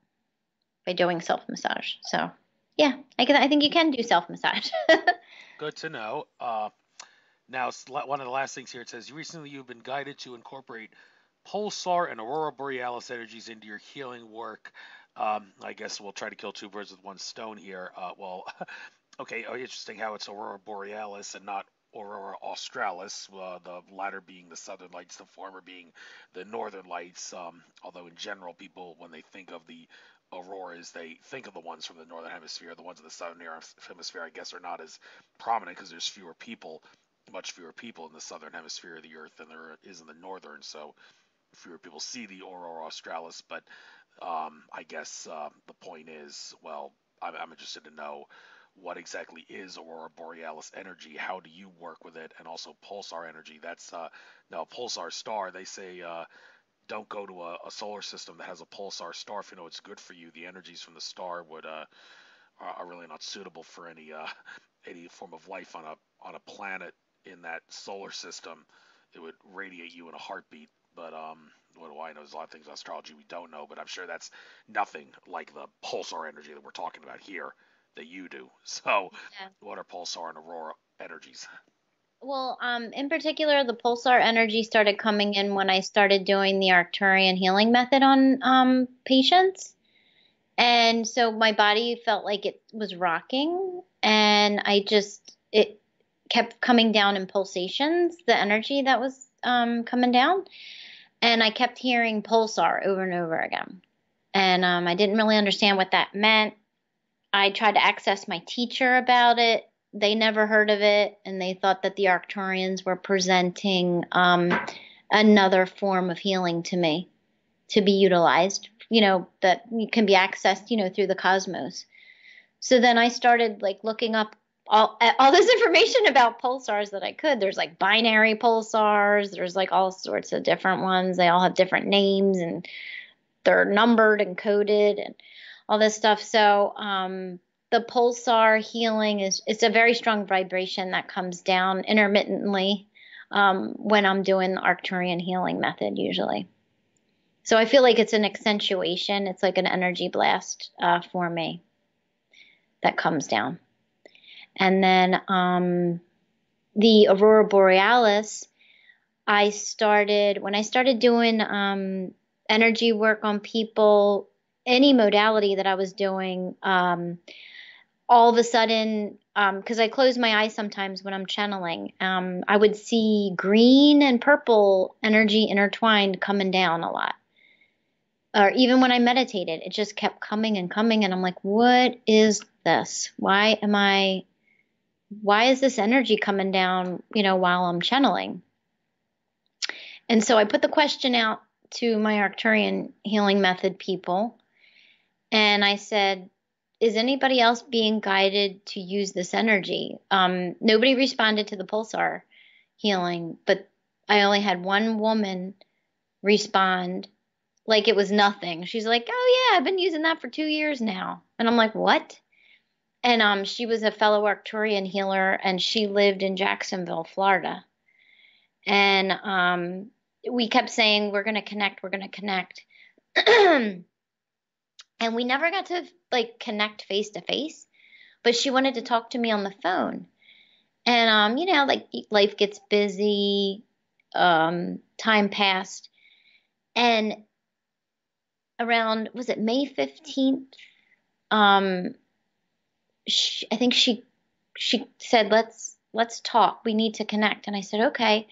by doing self massage. So yeah, I think you can do self massage. Good to know. Now, one of the last things here, it says, recently you've been guided to incorporate pulsar and aurora borealis energies into your healing work. I guess we'll try to kill two birds with one stone here. Okay, interesting how it's aurora borealis and not aurora australis, the latter being the southern lights, the former being the northern lights. Although in general, people, when they think of the auroras, they think of the ones from the northern hemisphere. The ones in the southern hemisphere, I guess, are not as prominent because there's much fewer people in the southern hemisphere of the earth than there is in the northern. So fewer people see the aurora australis, but I guess the point is, well, I'm interested to know what exactly is aurora borealis energy. How do you work with it? And also pulsar energy. That's now pulsar star. They say don't go to a solar system that has a pulsar star if you know it's good for you. The energies from the star would are really not suitable for any form of life on a planet in that solar system. It would radiate you in a heartbeat. But what do I know? There's a lot of things in astrology we don't know, but I'm sure that's nothing like the pulsar energy that we're talking about here that you do. So, Yeah. what are pulsar and aurora energies? Well, in particular, the pulsar energy started coming in when I started doing the Arcturian healing method on patients. And so my body felt like it was rocking, and it kept coming down in pulsations, the energy that was coming down. And I kept hearing pulsar over and over again. And I didn't really understand what that meant. I tried to access my teacher about it. They never heard of it, and they thought that the Arcturians were presenting another form of healing to me to be utilized, that can be accessed, through the cosmos. So then I started like looking up all this information about pulsars that I could. There's like binary pulsars. There's like all sorts of different ones. They all have different names, and they're numbered and coded and all this stuff. So the pulsar healing it's a very strong vibration that comes down intermittently when I'm doing the Arcturian healing method usually. So I feel like it's an accentuation. It's like an energy blast for me that comes down. And then the aurora borealis, when I started doing energy work on people, any modality that I was doing, all of a sudden, because I close my eyes sometimes when I'm channeling, I would see green and purple energy intertwined coming down a lot. Or even when I meditated, it just kept coming and coming, and I'm like, what is this? Why is this energy coming down, while I'm channeling? And so I put the question out to my Arcturian healing method people, and I said, is anybody else being guided to use this energy? Nobody responded to the pulsar healing, but I only had one woman respond like it was nothing. She's like, oh yeah, I've been using that for 2 years now. And I'm like, what? And she was a fellow Arcturian healer, and she lived in Jacksonville, Florida. And we kept saying, we're going to connect, we're going to connect. And we never got to like connect face to face, but she wanted to talk to me on the phone. And like life gets busy, time passed. And around, was it May 15th? I think she said, let's talk. We need to connect. And I said, okay.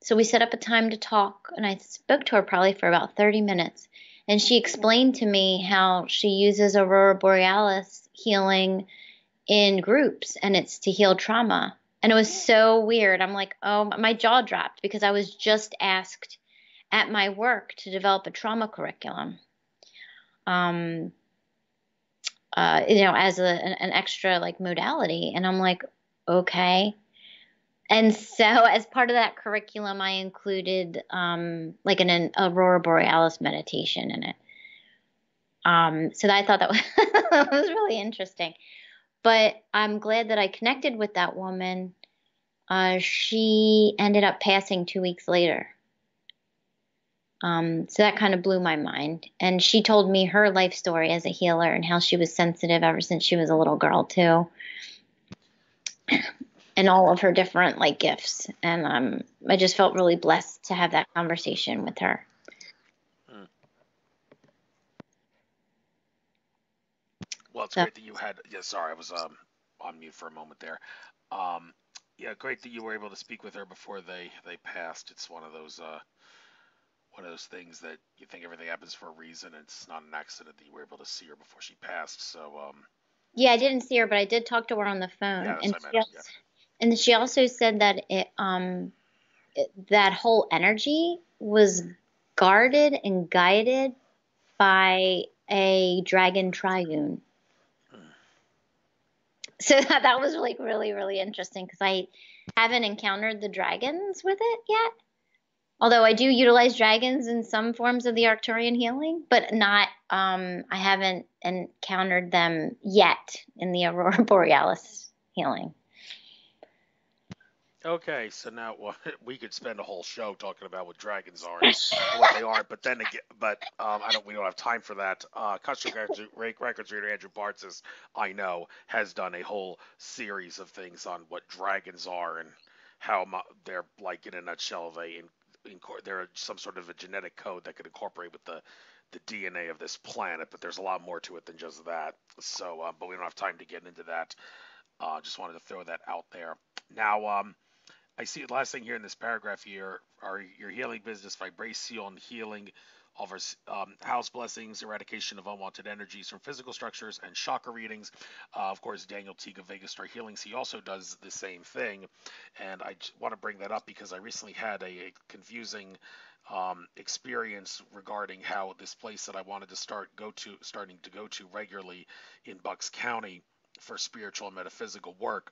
So we set up a time to talk, and I spoke to her probably for about 30 minutes. And she explained to me how she uses aurora borealis healing in groups, and it's to heal trauma. And it was so weird. I'm like, oh, my jaw dropped, because I was just asked at my work to develop a trauma curriculum. As an extra like modality. And I'm like, okay. And so as part of that curriculum, I included like an aurora borealis meditation in it. So I thought that was, that was really interesting. But I'm glad that I connected with that woman. She ended up passing 2 weeks later. So that kind of blew my mind. And she told me her life story as a healer and how she was sensitive ever since she was a little girl too. And all of her different like gifts. And I just felt really blessed to have that conversation with her. Well, it's great that you had. Yeah, sorry, I was on mute for a moment there. Yeah, great that you were able to speak with her before they passed. It's one of those things that you think everything happens for a reason. It's not an accident that you were able to see her before she passed. So yeah, I didn't see her, but I did talk to her on the phone. Yeah, that's what I meant. Yeah. And she also said that that whole energy was guarded and guided by a dragon triune. So that was like really, really interesting because I haven't encountered the dragons with it yet. Although I do utilize dragons in some forms of the Arcturian healing, but not, I haven't encountered them yet in the Aurora Borealis healing. Okay, so now we could spend a whole show talking about what dragons are and what they are, but then again, we don't have time for that. Custom Records reader Andrew Bartzis, I know, has done a whole series of things on what dragons are and how they're like in a nutshell. They're some sort of a genetic code that could incorporate with the DNA of this planet, but there's a lot more to it than just that. So, but we don't have time to get into that. Just wanted to throw that out there. Now, I see the last thing here in this paragraph here are your healing business, Vibracion Healing, offers house blessings, eradication of unwanted energies from physical structures, and chakra readings. Of course, Daniel Teague of Vegas Star Healings, he also does the same thing. And I want to bring that up because I recently had a confusing experience regarding how this place that I wanted to starting to go to regularly in Bucks County for spiritual and metaphysical work.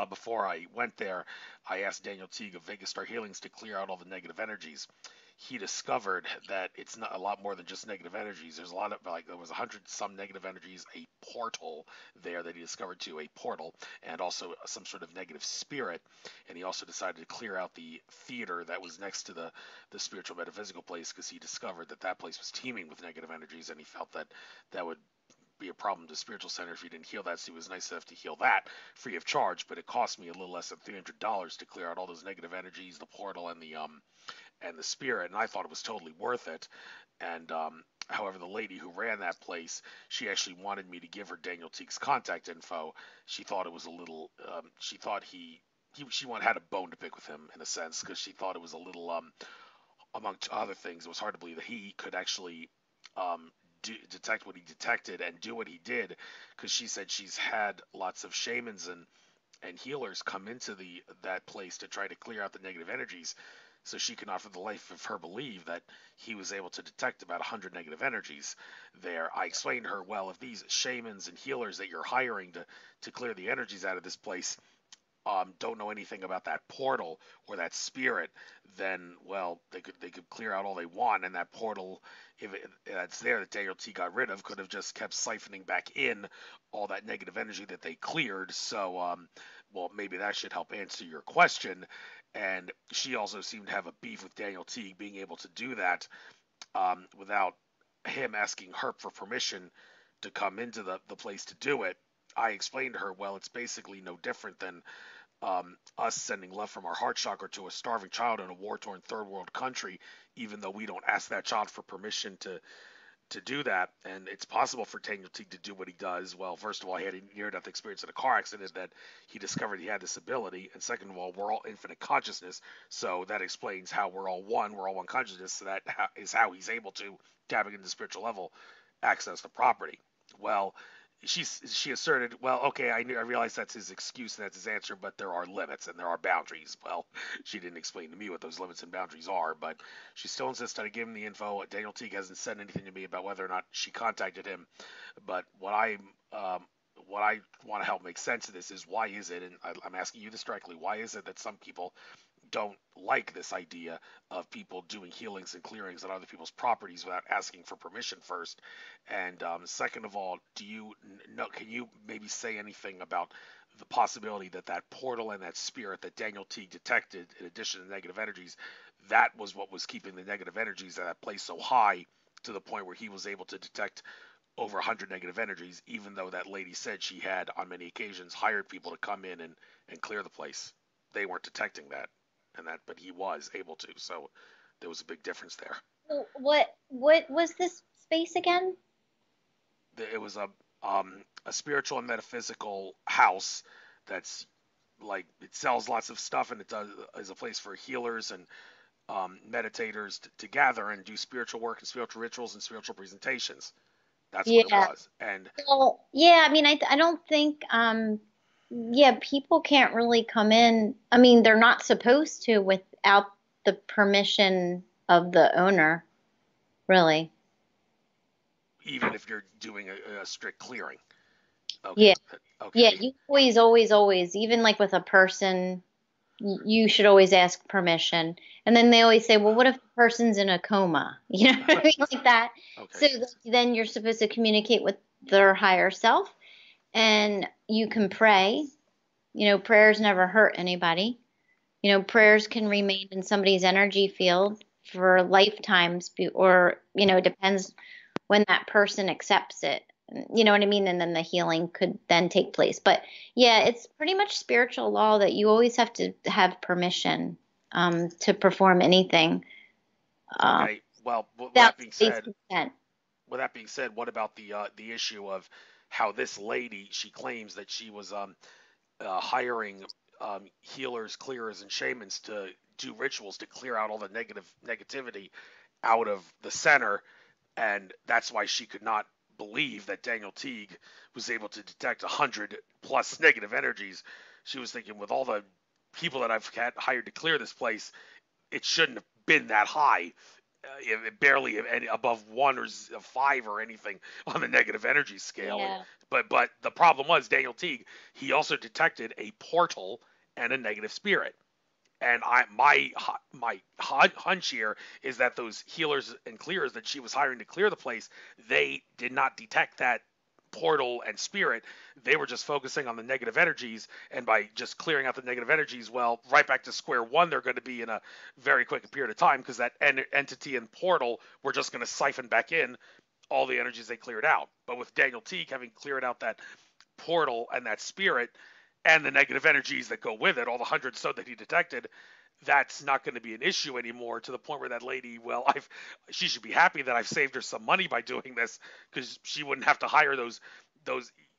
Before I went there, I asked Daniel Teague of Vegas Star Healings to clear out all the negative energies. He discovered that it's not a lot more than just negative energies. There's a lot of there was 100 some negative energies, a portal there that he discovered too, a portal, and also some sort of negative spirit. And he also decided to clear out the theater that was next to the spiritual metaphysical place because he discovered that that place was teeming with negative energies, and he felt that that would be a problem to spiritual center if you didn't heal that. So he was nice enough to heal that free of charge, but it cost me a little less than $300 to clear out all those negative energies, the portal, and the spirit, and I thought it was totally worth it. And however, the lady who ran that place, she actually wanted me to give her Daniel Teague's contact info. She thought it was a little. She thought she had a bone to pick with him in a sense because she thought it was a little. Among other things, it was hard to believe that he could actually detect what he detected and do what he did, because she said she's had lots of shamans and healers come into that place to try to clear out the negative energies, so she cannot for the life of her believe that he was able to detect about 100 negative energies there. I explained to her, well, if these shamans and healers that you're hiring to clear the energies out of this place don't know anything about that portal or that spirit, then well, they could clear out all they want, and that portal, if that's there that Daniel T got rid of, could have just kept siphoning back in all that negative energy that they cleared. So, well, maybe that should help answer your question. And she also seemed to have a beef with Daniel T being able to do that without him asking her for permission to come into the place to do it. I explained to her, well, it's basically no different than us sending love from our heart chakra to a starving child in a war-torn third world country, even though we don't ask that child for permission to do that. And it's possible for Daniel Teague to do what he does. Well, first of all, he had a near-death experience in a car accident that he discovered he had this ability. And second of all, we're all infinite consciousness, so that explains how we're all one consciousness. So that is how he's able to, tapping into the spiritual level, access the property. Well, she asserted, well, okay, I realize that's his excuse and that's his answer, but there are limits and there are boundaries. Well, she didn't explain to me what those limits and boundaries are, but she still insists that I give him the info. Daniel Teague hasn't said anything to me about whether or not she contacted him, but what I want to help make sense of this is, why is it, and I'm asking you this directly, why is it that some people don't like this idea of people doing healings and clearings on other people's properties without asking for permission first? And second of all, can you maybe say anything about the possibility that that portal and that spirit that Daniel Teague detected, in addition to negative energies, that was what was keeping the negative energies at that place so high, to the point where he was able to detect over 100 negative energies, even though that lady said she had on many occasions hired people to come in and clear the place? They weren't detecting that, but he was able to. So there was a big difference there. What was this space again? It was a spiritual and metaphysical house that's like, it sells lots of stuff, and it is a place for healers and meditators to gather and do spiritual work and spiritual rituals and spiritual presentations. That's what it was. And well, yeah, I mean, I don't think people can't really come in. I mean, they're not supposed to without the permission of the owner, really. Even if you're doing a strict clearing. Okay. Yeah. Yeah, Okay. you always, even like with a person, you should always ask permission. And then they always say, well, what if the person's in a coma? You know what I mean? Like that. So Okay. then you're supposed to communicate with their higher self and you can pray. Prayers never hurt anybody. Prayers can remain in somebody's energy field for lifetimes, or, it depends when that person accepts it. You know what I mean? And then the healing could then take place. But yeah, it's pretty much spiritual law that you always have to have permission to perform anything. Okay. Well, Without somebody's consent. with that being said, what about the issue of how this lady, she claims that she was hiring healers, clearers, and shamans to do rituals to clear out all the negativity out of the center, and that's why she could not believe that Daniel Teague was able to detect 100+ negative energies. She was thinking, with all the people that I've hired to clear this place, it shouldn't have been that high. Barely above 1 or 5 or anything on the negative energy scale. Yeah. But the problem was Daniel Teague. He also detected a portal and a negative spirit. And my hunch here is that those healers and clearers that she was hiring to clear the place, they did not detect that portal and spirit. They were just focusing on the negative energies, and by just clearing out the negative energies, well, right back to square one they're going to be in a very quick period of time, because that entity and portal were just going to siphon back in all the energies they cleared out. But with Daniel Teague having cleared out that portal and that spirit and the negative energies that go with it, all the hundred so that he detected, that's not going to be an issue anymore, to the point where that lady, well, she should be happy that I've saved her some money by doing this, because she wouldn't have to hire those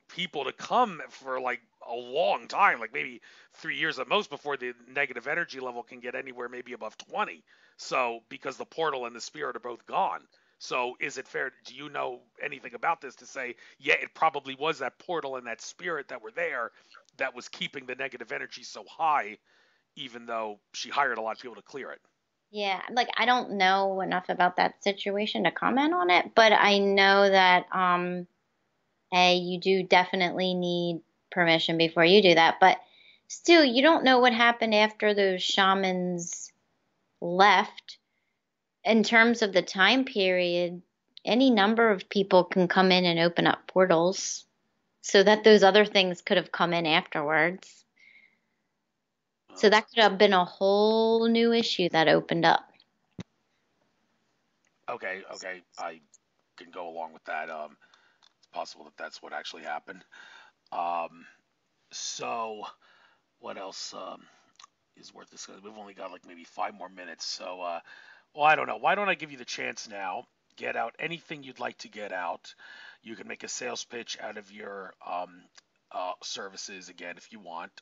people to come for like a long time, like maybe 3 years at most, before the negative energy level can get anywhere maybe above 20. So because the portal and the spirit are both gone. So is it fair? Do you know anything about this to say, yeah, it probably was that portal and that spirit that were there that was keeping the negative energy so high, even though she hired a lot of people to clear it? Yeah, like I don't know enough about that situation to comment on it, but I know that you do definitely need permission before you do that. But still, you don't know what happened after those shamans left. In terms of the time period, any number of people can come in and open up portals, so that those other things could have come in afterwards. So that could have been a whole new issue that opened up. Okay, I can go along with that. It's possible that that's what actually happened. Um, so what else is worth discussing? We've only got like maybe 5 more minutes, so well, I don't know. Why don't I give you the chance now? Get out anything you'd like to get out. You can make a sales pitch out of your services again if you want.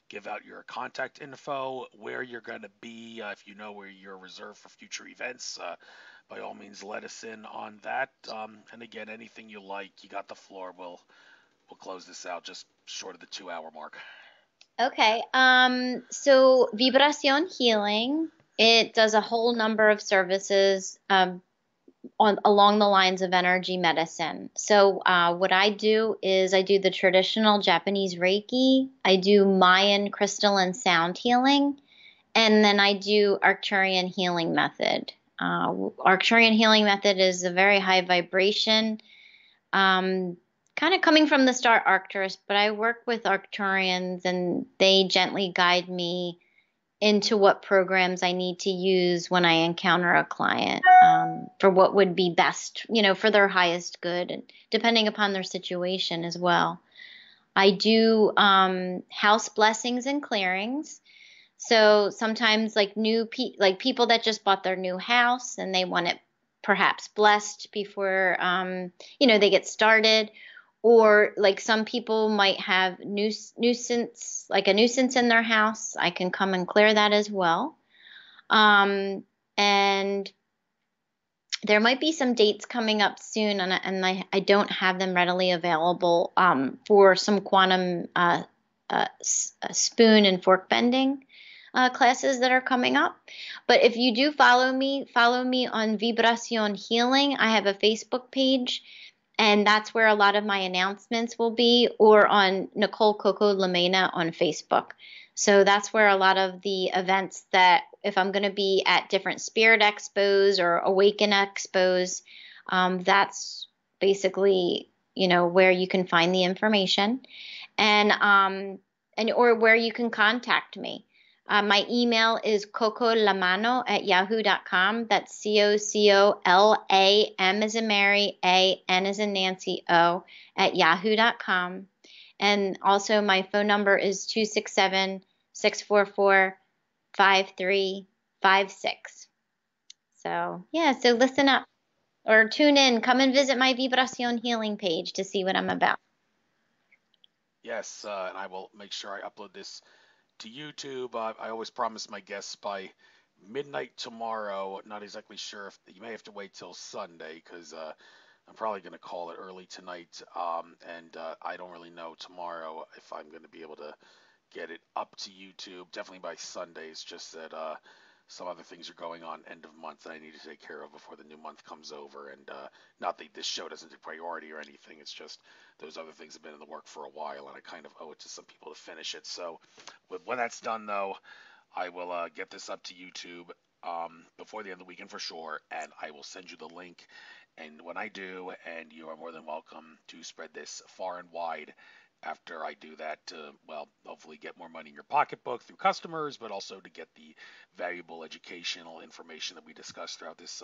Give out your contact info, where you're going to be, if you know where you're reserved for future events. By all means, let us in on that. And again, anything you like, you got the floor. We'll close this out just short of the 2 hour mark. Okay. So Vibracion Healing, it does a whole number of services along the lines of energy medicine. So what I do is I do the traditional Japanese Reiki, I do Mayan crystalline sound healing, and then I do Arcturian healing method. Arcturian healing method is a very high vibration, kind of coming from the star Arcturus, but I work with Arcturians and they gently guide me into what programs I need to use when I encounter a client, for what would be best, for their highest good, and depending upon their situation as well. I do house blessings and clearings. So sometimes like like people that just bought their new house and they want it perhaps blessed before they get started, or like some people might have nuisance, like a nuisance in their house. I can come and clear that as well. And there might be some dates coming up soon, and I don't have them readily available, for some quantum spoon and fork bending. classes that are coming up. But if you do follow me on Vibracion Healing. I have a Facebook page, and that's where a lot of my announcements will be, or on Nicole Coco LaMaina on Facebook. So that's where a lot of the events that, if I'm going to be at different spirit expos or awaken expos, that's basically, where you can find the information, and or where you can contact me. My email is cocolamano@yahoo.com. That's COCOLAM as in Mary, AN as in Nancy, O at yahoo.com. And also my phone number is 267-644-5356. So yeah, so listen up or tune in. Come and visit my Vibracion Healing page to see what I'm about. Yes, and I will make sure I upload this to YouTube. I always promise my guests by midnight tomorrow. Not exactly sure if you may have to wait till Sunday because I'm probably going to call it early tonight. And I don't really know tomorrow if I'm going to be able to get it up to YouTube. Definitely by Sunday. It's just that some other things are going on end of month that I need to take care of before the new month comes over. And not that this show doesn't take priority or anything. It's just those other things have been in the work for a while, and I kind of owe it to some people to finish it. So when that's done, though, I will get this up to YouTube before the end of the weekend for sure, and I will send you the link. And when I do, and you are more than welcome to spread this far and wide after I do that to, well, hopefully get more money in your pocketbook through customers, but also to get the valuable educational information that we discussed throughout this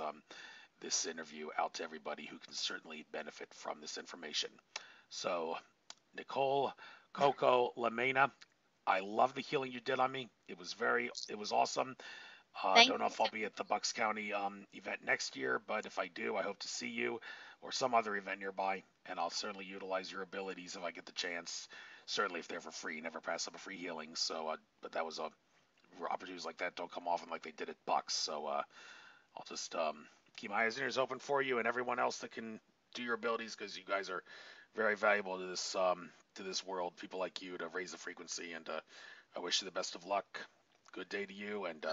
interview out to everybody who can certainly benefit from this information. So, Nicole Coco LaMaina, I love the healing you did on me. It was awesome. Don't know if I'll be at the Bucks County event next year, but if I do, I hope to see you or some other event nearby, and I'll certainly utilize your abilities if I get the chance. Certainly, if they're for free, never pass up a free healing. So, but that was opportunities like that don't come often like they did at Bucks. So, I'll just keep my eyes and ears open for you and everyone else that can do your abilities because you guys are very valuable to this world. People like you to raise the frequency, and I wish you the best of luck. Good day to you, and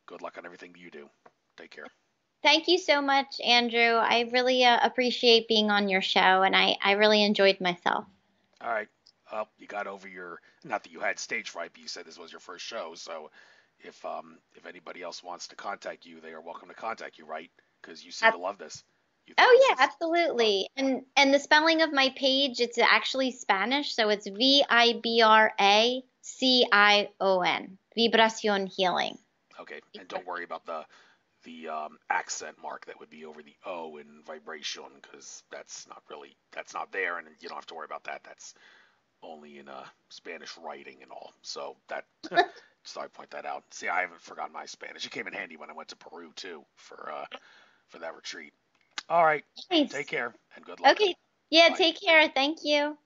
good luck on everything you do. Take care. Thank you so much, Andrew. I really appreciate being on your show, and I really enjoyed myself. All right. You got over not that you had stage fright, but you said this was your first show. So if anybody else wants to contact you, they are welcome to contact you, right? Because you seem to love this. Oh yeah, absolutely. And the spelling of my page, it's actually Spanish, so it's Vibracion. Vibracion Healing. Okay, and don't worry about the accent mark that would be over the O in vibration because that's not there, and you don't have to worry about that. That's only in Spanish writing and all. So that so I point that out. See, I haven't forgotten my Spanish. It came in handy when I went to Peru too for that retreat. All right, Nice. take care and good luck. Okay, yeah, Bye. take care. Thank you.